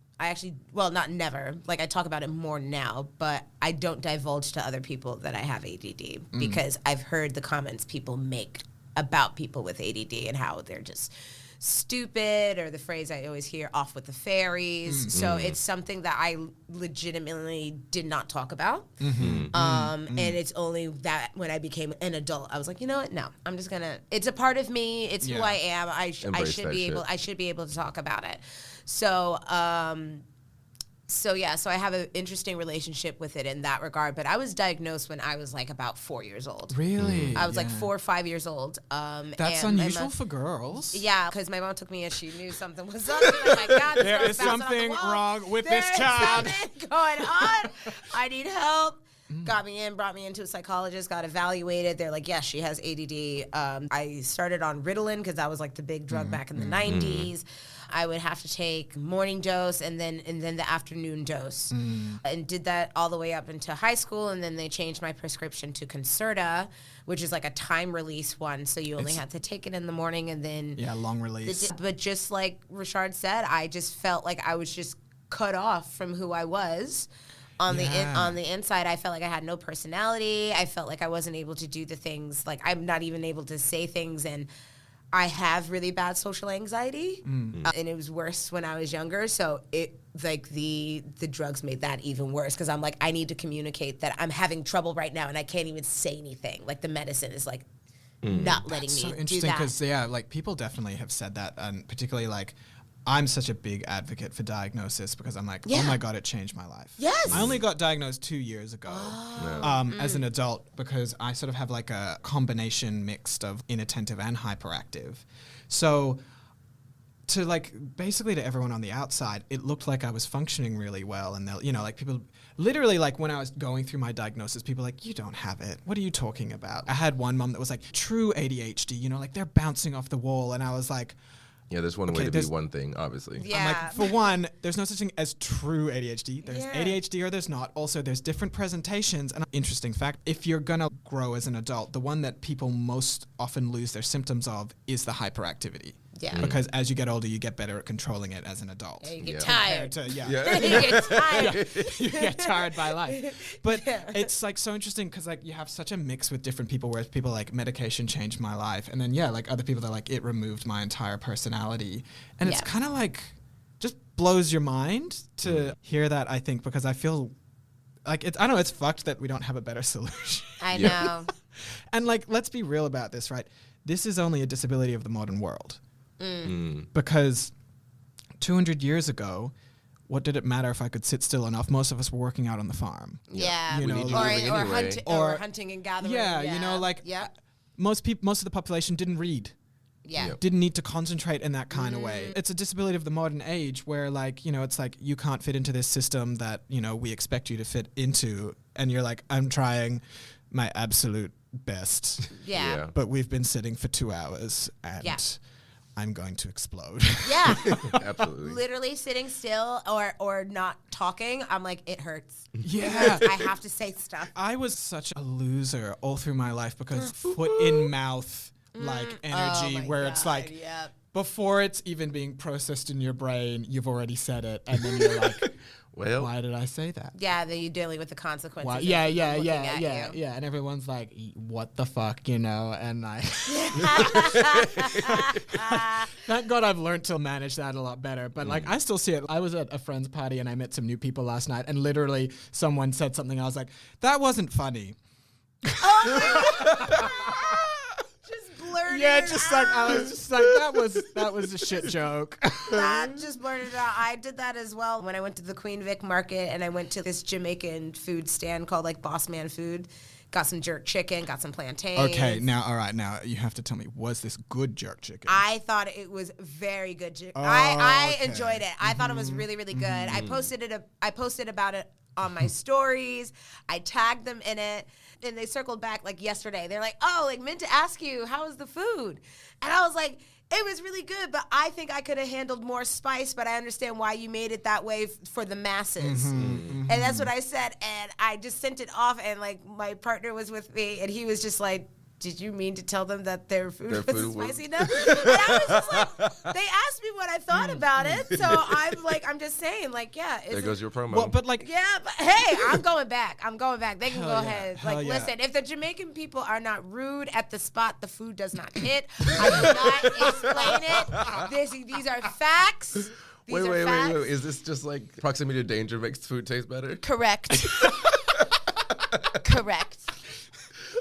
Not never. Like I talk about it more now, but I don't divulge to other people that I have ADD because I've heard the comments people make about people with ADD and how they're just stupid, or the phrase I always hear, off with the fairies. So it's something that I legitimately did not talk about. And it's only that when I became an adult, I was like, you know what? No, I'm just gonna. It's a part of me. It's who Yeah. I am. I Embrace should that be shit. able. I should be able to talk about it. So. So I have an interesting relationship with it in that regard. But I was diagnosed when I was like about 4 years old. Really? I was like Yeah. 4 or 5 years old. That's and my unusual mom- for girls. Yeah, because my mom took me as she knew something was up. She was like, my God, this There girl's is bouncing off the something wall. wrong with There this is child." something going on. I need help. Got me in, brought me into a psychologist, got evaluated. They're like, yes, she has ADD. I started on Ritalin because that was like the big drug back in the 90s. I would have to take morning dose and then the afternoon dose. And did that all the way up into high school, and then they changed my prescription to Concerta, which is like a time release one, so you only have to take it in the morning and then long release. But just like Ri'chard said, I just felt like I was just cut off from who I was. On the inside, I felt like I had no personality. I felt like I wasn't able to do the things, like I'm not even able to say things, and I have really bad social anxiety, and it was worse when I was younger. So it like the drugs made that even worse, because I'm like, I need to communicate that I'm having trouble right now, and I can't even say anything. Like the medicine is like not letting me do that. So interesting, because like people definitely have said that, and particularly like, I'm such a big advocate for diagnosis, because I'm like, oh my God, it changed my life. Yes. I only got diagnosed 2 years ago as an adult, because I sort of have like a combination mixed of inattentive and hyperactive. So to like, basically to everyone on the outside, it looked like I was functioning really well. And they'll, like people literally, like when I was going through my diagnosis, people were like, you don't have it. What are you talking about? I had one mom that was like, true ADHD, like they're bouncing off the wall. And I was like, yeah, there's one way to be one thing, obviously. Yeah. I'm like, for one, there's no such thing as true ADHD. There's ADHD or there's not. Also, there's different presentations. And interesting fact, if you're going to grow as an adult, the one that people most often lose their symptoms of is the hyperactivity. Yeah. Because as you get older, you get better at controlling it as an adult. Yeah, you get tired. You get tired. You get tired by life. But it's like so interesting, because like you have such a mix with different people, whereas people like medication changed my life. And then, like other people that like it removed my entire personality. And it's kind of like just blows your mind to hear that, I think, because I feel like I don't know, it's fucked that we don't have a better solution. I know. And like, let's be real about this, right? This is only a disability of the modern world. Because 200 years ago, what did it matter if I could sit still enough? Most of us were working out on the farm. Yeah. Or hunting and gathering. Most of the population didn't read. Yeah. Didn't need to concentrate in that kind of way. It's a disability of the modern age where like, it's like you can't fit into this system that, we expect you to fit into. And you're like, I'm trying my absolute best. Yeah. But we've been sitting for 2 hours and I'm going to explode. Yeah. Absolutely. Literally sitting still or not talking, I'm like, it hurts. Yeah. I have to say stuff. I was such a loser all through my life, because foot in mouth like energy, where it's like before it's even being processed in your brain, you've already said it, and then you're like, well, why did I say that? Yeah, then you're dealing with the consequences. Why? Yeah, and everyone's like, what the fuck, and I thank God I've learned to manage that a lot better, but like I still see it. I was at a friend's party and I met some new people last night, and literally someone said something, I was like, that wasn't funny. Yeah, just like I was just like, that was a shit joke. That just blurted it out. I did that as well when I went to the Queen Vic market, and I went to this Jamaican food stand called like Boss Man Food. Got some jerk chicken, got some plantains. Okay, now you have to tell me, was this good jerk chicken? I thought it was very good. I enjoyed it. I thought it was really, really good. I posted about it on my stories. I tagged them in it, and they circled back like yesterday. They're like, "Oh, like meant to ask you, how was the food?" And I was like, it was really good, but I think I could have handled more spice, but I understand why you made it that way for the masses. And that's what I said, and I just sent it off, and like my partner was with me, and he was just like, did you mean to tell them that their food wasn't spicy enough? And I was just like, they asked me what I thought about it, so I'm just saying, like, yeah. There goes your promo. Well, but like, yeah, but hey, I'm going back. They can go ahead. Hell Like, yeah. listen, if the Jamaican people are not rude at the spot the food does not hit, I cannot explain it. These are facts. Wait. Is this just like proximity to danger makes food taste better? Correct. Correct.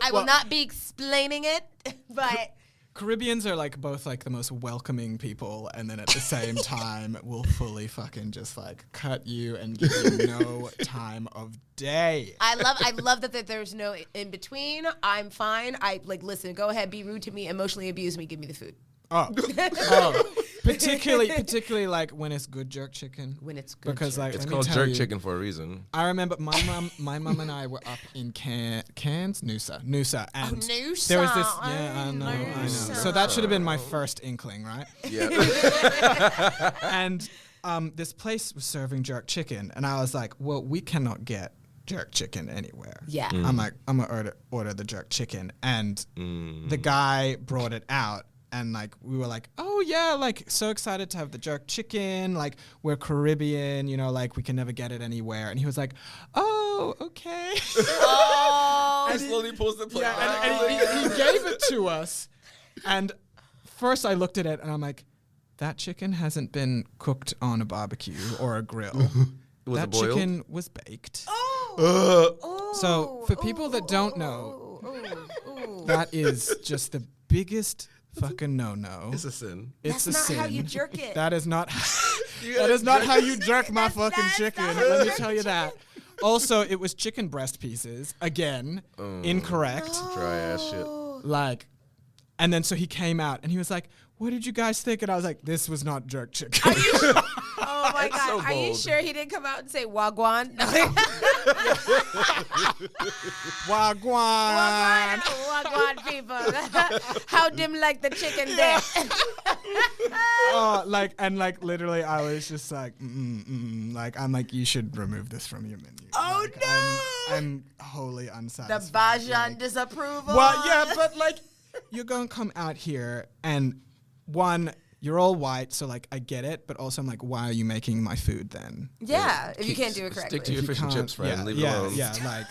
I will not be explaining it, but Caribbeans are like both like the most welcoming people, and then at the same time will fully fucking just like cut you and give you no time of day. I love that there's no in between. I'm fine. I like, listen, go ahead, be rude to me, emotionally abuse me, give me the food. Particularly like when it's good jerk chicken. When it's good because jerk. like It's let me called tell jerk you, chicken for a reason. I remember my mum and I were up in Cairns, Noosa, and Noosa. there was this. Yeah, I know. Noosa. So that should have been my first inkling, right? Yeah. And this place was serving jerk chicken, and I was like, well, we cannot get jerk chicken anywhere. Yeah. I'm like, I'm gonna order the jerk chicken, and the guy brought it out, and like we were like, oh yeah, like so excited to have the jerk chicken, like we're Caribbean, you know, like we can never get it anywhere, and he was like, oh okay. Oh. He slowly pulls the plate. Yeah, and he gave it to us, and first I looked at it and I'm like, that chicken hasn't been cooked on a barbecue or a grill. Was that it boiled? chicken was baked. Oh. So for people that don't know, that is just the biggest fucking no-no. It's a sin. It's That's a not sin. how you jerk it. That is not. You That gotta is not jerk how you jerk my fucking That's chicken. not how you Let me jerk tell you that. Also, it was chicken breast pieces. Again, incorrect. Dry ass shit. Like, and then so he came out and he was like, what did you guys think? And I was like, this was not jerk chicken. Oh my It's God. so Are you bold. sure he didn't come out and say Wagwan? Wagwan. Wagwan people. How dim like the chicken there. Oh, like literally, I was just like, like I'm like, you should remove this from your menu. Oh, Like, no. I'm wholly The unsatisfied. Bajan disapproval. Well, yeah, but like, you're gonna come out here and one, you're all white, so like I get it, but also I'm like, why are you making my food then? Yeah, if you can't do it correctly. Stick to your You fish and can't- chips, friend. Yeah, Leave it yeah, alone. yeah. Like,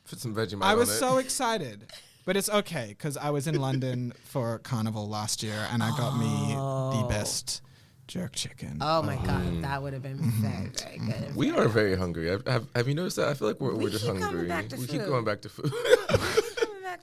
Put some Vegemite I was on it. so excited, but it's okay because I was in London for Carnival last year and I got me the best jerk chicken. Oh my God, that would have been very, very good. We are very hungry. Have you noticed that? I feel like we're just keep coming hungry. back to We keep food. going back to food.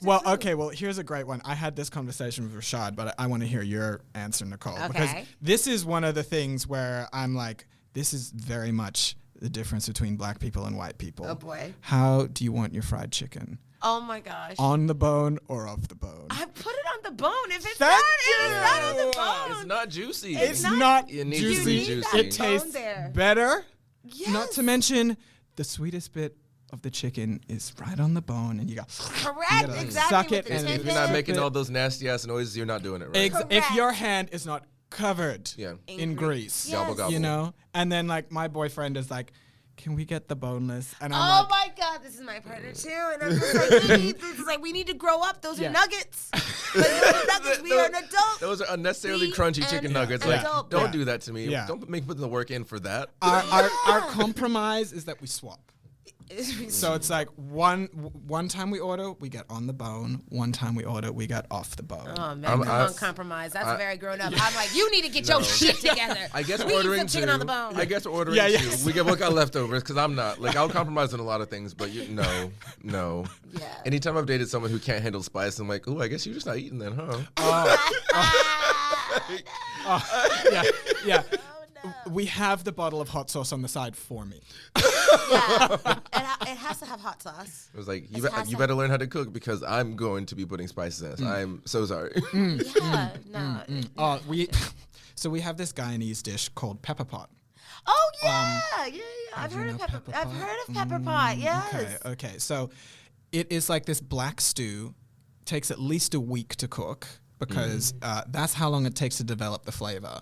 Well, okay. Well, here's a great one. I had this conversation with Ri'chard, but I want to hear your answer, Nicole, because Okay. this is one of the things where I'm like, this is very much the difference between black people and white people. Oh boy. How do you want your fried chicken? Oh my gosh. On the bone or off the bone? I put it on the bone. If it's Thank not, it is not on the you. bone. It's not juicy. It's not- not It needs to juicy. be You need juicy. that It bone tastes there. better. Yes. Not to mention, the sweetest bit of the chicken is right on the bone, and you go. Correct. gotta Exactly. suck with it the and If tendon. you're not Sip making it. all those nasty ass noises, you're not doing it right. If your Correct. hand is not covered Yeah. in grease, Yes. Gobble, gobble. you know, and then like my boyfriend is like, "Can we get the boneless?" And I'm Oh like, my God, this is my partner too, and I'm just like, this is like, we need to grow up. Those Yeah. are nuggets. Like, those are nuggets. We are an adult. Those are unnecessarily We crunchy an chicken nuggets. Like, adult. don't Yeah. do that to me. Yeah. Don't make put the work in for that. our compromise is that we swap. So it's like one time we order, we get on the bone. One time we order, we get off the bone. Oh man, I'm- come I- on, compromise. That's very grown up. I'm like, you need to get your shit together. I guess we need ordering some chicken two. on the bone. I guess ordering Yeah, two. yes. We get what got leftovers because I'm not like I'll compromise on a lot of things, but no. Yeah. Anytime I've dated someone who can't handle spice, I'm like, oh, I guess you're just not eating then, huh? Yeah. Oh, no. We have the bottle of hot sauce on the side for me. Yeah. It has to have hot sauce. It was like It's you better learn how to cook because I'm going to be putting spices in it. I'm so sorry. Yeah. No. So we have this Guyanese dish called pepper pot. Oh yeah. Yeah. I've you heard know of pepper. pepper I've pot? heard of pepper pot. Yes. Okay. So it is like this black stew. Takes at least a week to cook because that's how long it takes to develop the flavor,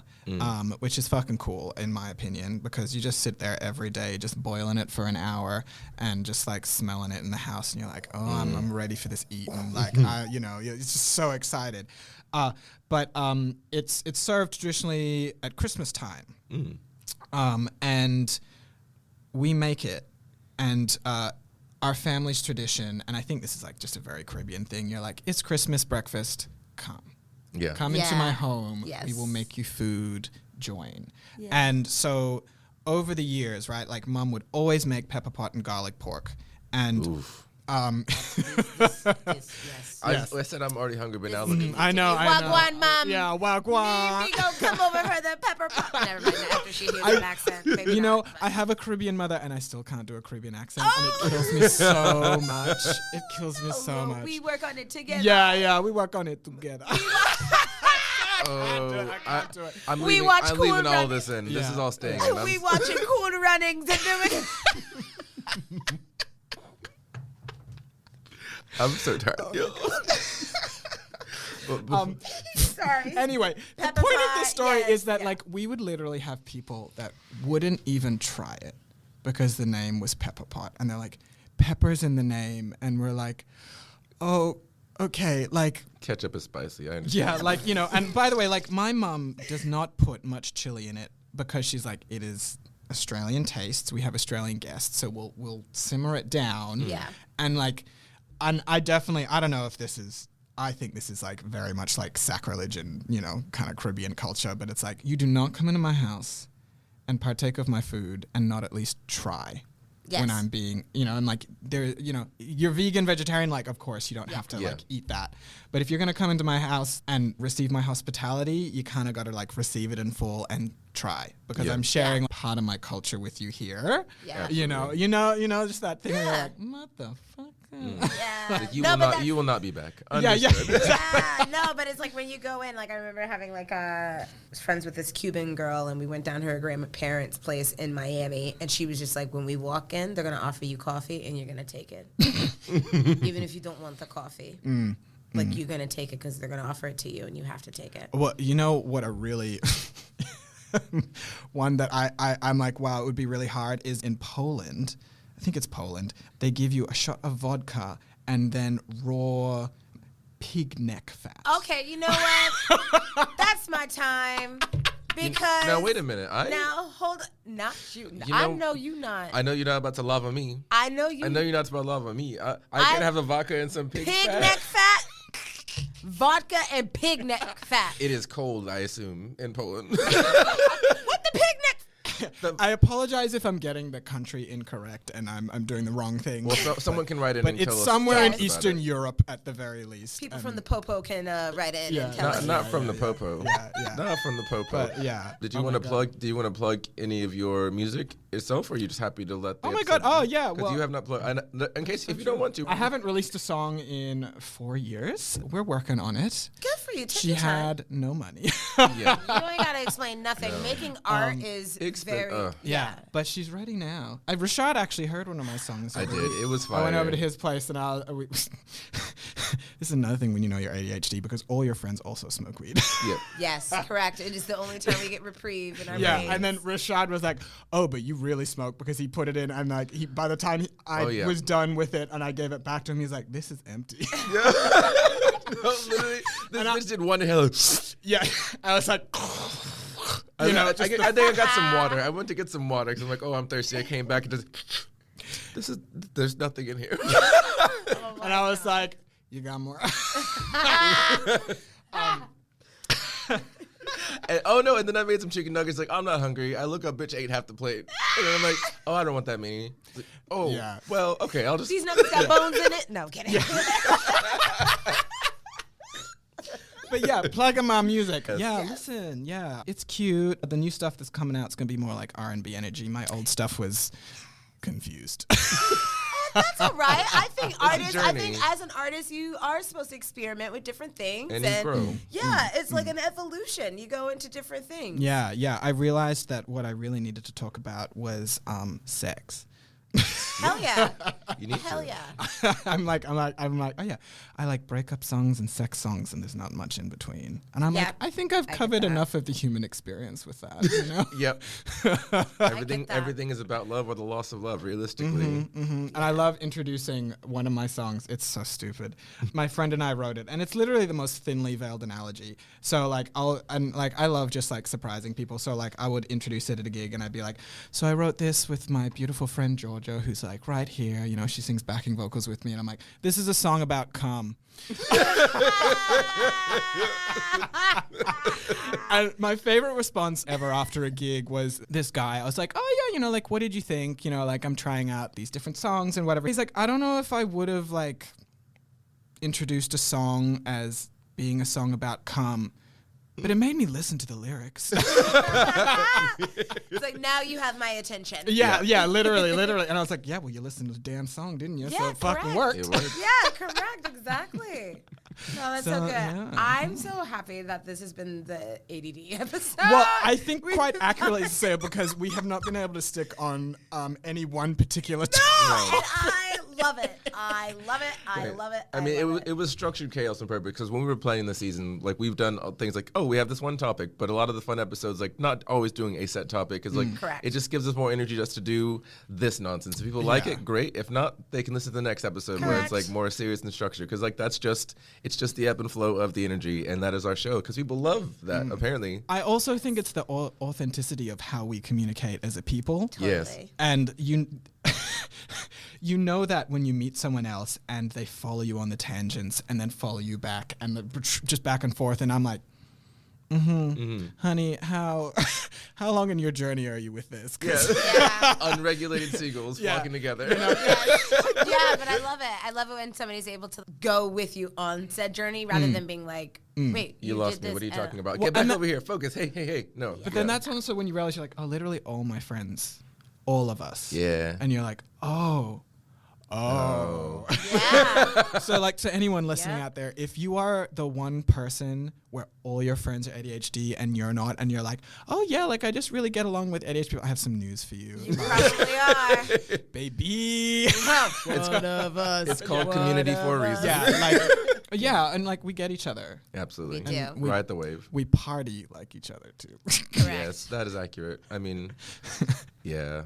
which is fucking cool in my opinion because you just sit there every day just boiling it for an hour and just like smelling it in the house and you're like, oh, I'm ready for this eating. Like, you're just so excited. But it's served traditionally at Christmas time. And we make it, and our family's tradition, and I think this is like just a very Caribbean thing. You're like, it's Christmas breakfast, come Yeah. into Yeah. my home. Yes. We will make you food. Join. Yeah. And so over the years, right, like Mum would always make pepper pot and garlic pork, and Oof. Yes. I said I'm already hungry, but now look at I know. Wagwan, mom. Yeah, wagwan. We gonna come over for the pepper pot. Never mind. After she hears an accent, maybe You know, not, but- I have a Caribbean mother, and I still can't do a Caribbean accent, and it kills me so much. It kills me so Well, much. we work on it together. Yeah, we work on it together. can't do it. I'm We leaving, watch I'm Cool leaving all Runnings. this in. This Yeah. is all staying. We watching Cool Runnings and doing. I'm so tired. Sorry. Anyway, the Pepper point of pie, this story yes, is that yeah. like we would literally have people that wouldn't even try it because the name was Pepper Pot, and they're like, "Pepper's in the name," and we're like, "Oh, okay." Like, Ketchup is spicy. I understand. yeah, like And by the way, like my mum does not put much chili in it because she's like, it is Australian tastes. We have Australian guests, so we'll simmer it down. Yeah. And like, and I don't know if this is. I think this is like very much like sacrilege and, kind of Caribbean culture, but it's like, you do not come into my house and partake of my food and not at least try Yes. when I'm being, and like there, you're vegan, vegetarian, like, of course you don't have to Yeah. like eat that. But if you're going to come into my house and receive my hospitality, you kind of got to like receive it in full and try because Yeah. I'm sharing part of my culture with you here. Yeah. Just that thing where you're Yeah. like, motherfucker. Yeah. Like, you No, will but not. that- You will not be back. Yeah, yeah. Understood. Yeah, no, but it's like when you go in, like I remember having like was friends with this Cuban girl and we went down to her grandparents' place in Miami and she was just like, when we walk in, they're going to offer you coffee and you're going to take it. Even if you don't want the coffee. Like you're going to take it because they're going to offer it to you and you have to take it. Well, you know what a really one that I'm like, wow, it would be really hard is in Poland. I think it's Poland. They give you a shot of vodka and then raw pig neck fat. Okay, you know what? That's my time. Because Now wait a minute. now hold not you. You I know- know you not. I know you're not about to lava me. I know you. I know you're not about to lava me. I can't have a vodka and some pig fat. neck fat, vodka and pig neck fat. It is cold, I assume, in Poland. What the pig neck? I apologize if I'm getting the country incorrect and I'm doing the wrong thing. Well, someone can write in but and it's tell us. somewhere in Yes. Eastern Europe at the very least. People and- from the Popo can write in Yeah. and tell us. Not from the Popo. Yeah. Not from the Popo. But yeah. Did you Oh want my to God. plug? Do you want to plug any of your music itself, or are you just happy to let? The Oh my episode God. Oh, be? yeah, 'Cause well- you have not plugged. In case if you don't want to, I haven't released a song in 4 years. We're working on it. Good for you. Take She your time. had no money. Yeah. You ain't gotta explain nothing. Making art is very. Yeah, but she's ready now. Ri'chard actually heard one of my songs. I did. It was fire. I went over to his place and this is another thing when you know you're ADHD because all your friends also smoke weed. Yeah. Yes, correct. It is the only time we get reprieve in our Yeah, brains. and then Ri'chard was like, "Oh, but you really smoke," because he put it in, and like by the time I was done with it, and I gave it back to him, he's like, "This is empty." No, literally, this bitch did one hell. Yeah, I was like, I think I got some water. I went to get some water because I'm like, oh, I'm thirsty. I came back and just, there's nothing in here. and I was like, "You got more?" And, oh no! And then I made some chicken nuggets. Like, I'm not hungry. I look up, bitch ate half the plate. And then I'm like, oh, I don't want that many. It's like, oh, Yeah. well, okay. I'll just. These nuggets got bones in it. No, kidding. But yeah, plugging my music. Yes. Yeah, listen, yeah, it's cute. The new stuff that's coming out is gonna be more like R&B energy. My old stuff was confused. That's all right. I think artists. I journey. think as an artist, you are supposed to experiment with different things And you grow. Yeah, it's like an evolution. You go into different things. Yeah. I realized that what I really needed to talk about was sex. Hell yeah. You need Hell to. yeah. I'm like, oh yeah, I like breakup songs and sex songs, and there's not much in between. And I'm Yeah, like, I think I've I get covered that. enough of the human experience with that, you know? Yep. that. Everything is about love or the loss of love, realistically. And I love introducing one of my songs. It's so stupid. My friend and I wrote it, and it's literally the most thinly veiled analogy. So like I love just like surprising people. So like I would introduce it at a gig, and I'd be like, so I wrote this with my beautiful friend Georgia, who's like right here. You know, she sings backing vocals with me, and I'm like, this is a song about cum. And my favorite response ever after a gig was this guy. I was like, oh yeah, you know, like, what did you think? You know, like, I'm trying out these different songs and whatever. He's like, I don't know if I would have like introduced a song as being a song about cum. But it made me listen to the lyrics. It's like, now you have my attention. Yeah, literally. And I was like, yeah, well, you listened to the damn song, didn't you? Yeah, So it fucking correct. worked. It worked. Yeah, correct, exactly. No, that's so good. Yeah. I'm so happy that this has been the ADD episode. Well, I think quite accurately to say it because we have not been able to stick on any one particular And topic. I love it. I love it. I Right. love it. I mean, love it was structured chaos on purpose because when we were planning the season, like we've done things like, oh, we have this one topic, but a lot of the fun episodes, like not always doing a set topic, is like Correct. it just gives us more energy just to do this nonsense. If people like Yeah. it, great. If not, they can listen to the next episode where it's Correct. like more serious and structured because like it's just the ebb and flow of the energy, and that is our show because people love that apparently. I also think it's the authenticity of how we communicate as a people. Totally. Yes. And you know that when you meet someone else and they follow you on the tangents and then follow you back and just back and forth, and I'm like, honey, how long in your journey are you with this? 'Cause Yeah. Unregulated seagulls Yeah. flocking together. Yeah, but I love it. I love it when somebody's able to go with you on said journey rather than being like, wait, You lost me. What are you talking about? Well, Get back and over here. Focus. Hey. No. But then that's also when you realize you're like, oh, literally all my friends, all of us. Yeah. And you're like, oh. Yeah. So like to anyone listening Yeah. out there, if you are the one person where all your friends are ADHD and you're not, and you're like, oh yeah, like I just really get along with ADHD people, I have some news for you. You probably are. Baby. One of us. It's called community for a reason. Yeah, and like we get each other. Absolutely. We do. Ride the wave. We party like each other too. Yes, that is accurate. I mean, yeah.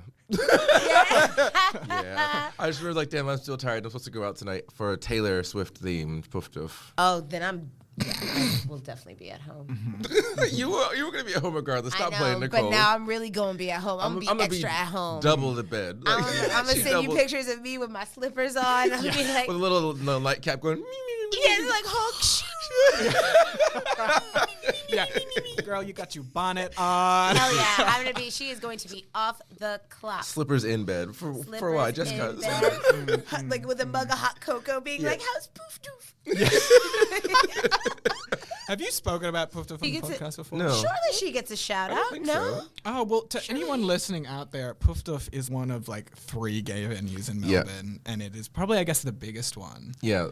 Yeah. I just remember like, damn, I'm still tired. I'm supposed to go out tonight for a Taylor Swift themed poof doof. Oh, then I will definitely be at home. you were gonna be at home regardless. Stop I know, playing, Nicole. but now I'm really going to be at home. I'm going to be extra at home. Double the bed. I'm going to she send you doubled- pictures of me with my slippers on. I'm going to be like, with a little nightcap going. yeah, it's like Hulk. Yeah, girl, you got your bonnet on. Hell yeah. She is going to be off the clock. Slippers in bed for a while, just in because. bed, like with a mug of hot cocoa being like, how's poof doof? Have you spoken about Poof Doof on the gets it- podcast before? No. Surely she gets a shout I don't out. think No? so. Oh, well, to anyone listening out there, Poof Doof is one of like 3 gay venues in Yeah. Melbourne, and it is probably, I guess, the biggest one. Yeah.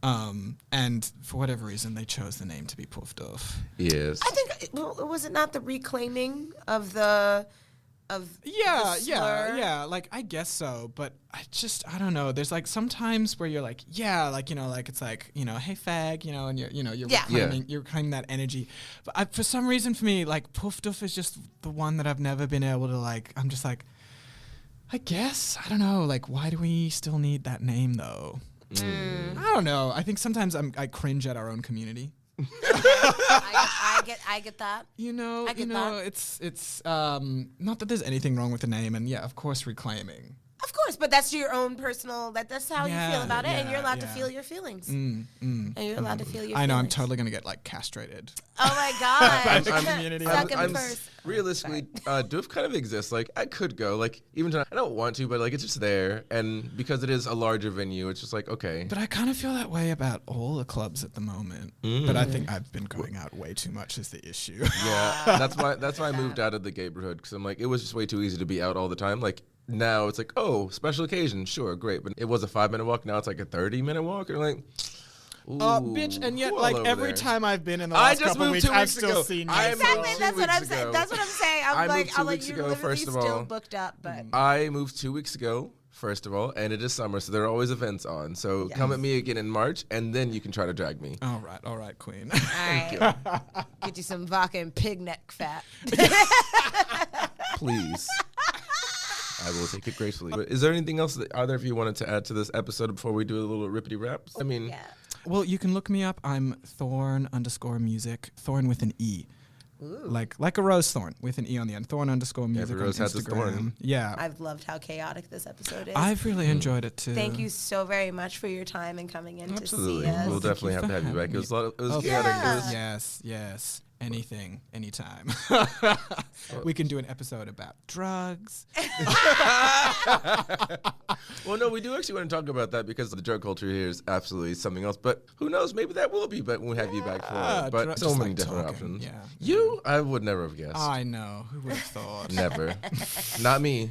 And for whatever reason, they chose the name to be Poof Doof. Yes. I think, was it not the reclaiming of the Yeah, slur? like I guess so, but I don't know. There's like sometimes where you're like, yeah, like, you know, like it's like, you know, hey fag, you know, and you're Yeah. you're reclaiming that energy. But for some reason for me, like Poof Doof is just the one that I've never been able to like, I'm just like, I guess, I don't know, like why do we still need that name though? I don't know. I think sometimes I cringe at our own community. I get that. You know, I get that. it's not that there's anything wrong with the name, and yeah, of course, reclaiming. Of course, but that's your own personal, that's how you feel about it, and you're allowed to yeah. feel your feelings. And you're allowed to feel your feelings. I know, I'm totally gonna get like castrated. Oh my God. the community. Suck him I'm first. realistically, doof kind of exists. Like I could go, like even tonight. I don't want to, but like it's just there, and because it is a larger venue, it's just like okay. But I kind of feel that way about all the clubs at the moment. But I think I've been going out way too much is the issue. Yeah, that's why I moved out of the neighborhood because I'm like it was just way too easy to be out all the time. Like now it's like oh special occasion, sure, great, but it was a 5-minute walk. Now it's like a 30-minute walk, and like. Ooh, Bitch, and yet who all like over every there? time I've been in the I last just couple moved weeks, 2 I've weeks still ago. seen you. I Exactly, moved 2 that's what I'm weeks saying. ago. That's what I'm saying. I I'm moved like, 2 I'm like, weeks you're ago, literally first of still all. booked up, but I moved 2 weeks ago, first of all, and it is summer, so there are always events on. So come at me again in March, and then you can try to drag me. All right, queen. all right. Get you some vodka and pig neck fat. Please. I will take it gracefully. But is there anything else that either of you wanted to add to this episode before we do a little rippity raps? I mean, Yeah. Well, you can look me up. I'm Thorn_music. Thorn with an E. Ooh. Like a rose thorn with an E on the end. Thorn_music Every on rose has its thorn. Instagram. Yeah. I've loved how chaotic this episode is. I've really enjoyed it too. Thank you so very much for your time and coming in absolutely. to see us. We'll definitely you have to for have you back. having It was a lot. It was Oh, chaotic. It was, Yes. anything, anytime. We can do an episode about drugs. Well, no, we do actually want to talk about that because the drug culture here is absolutely something else. But who knows? Maybe that will be, but we'll have you back for it. But so many different options. Yeah. You? I would never have guessed. I know. Who would have thought? Never. Not me.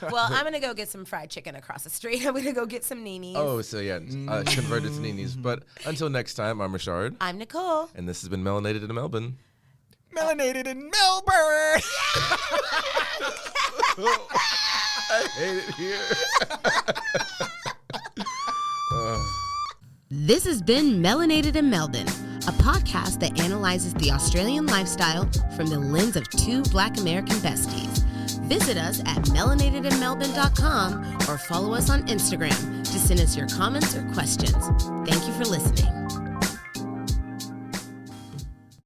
Well, I'm going to go get some fried chicken across the street. I'm going to go get some Ninis. Oh, so yeah, converted to Ninis. But until next time, I'm Ri'chard. I'm Nicole. And this has been Melanated in Melbourne. Melanated in Melbourne! I hate it here. This has been Melanated in Melbourne, a podcast that analyzes the Australian lifestyle from the lens of two Black American besties. Visit us at melanatedinmelbourne.com or follow us on Instagram to send us your comments or questions. Thank you for listening.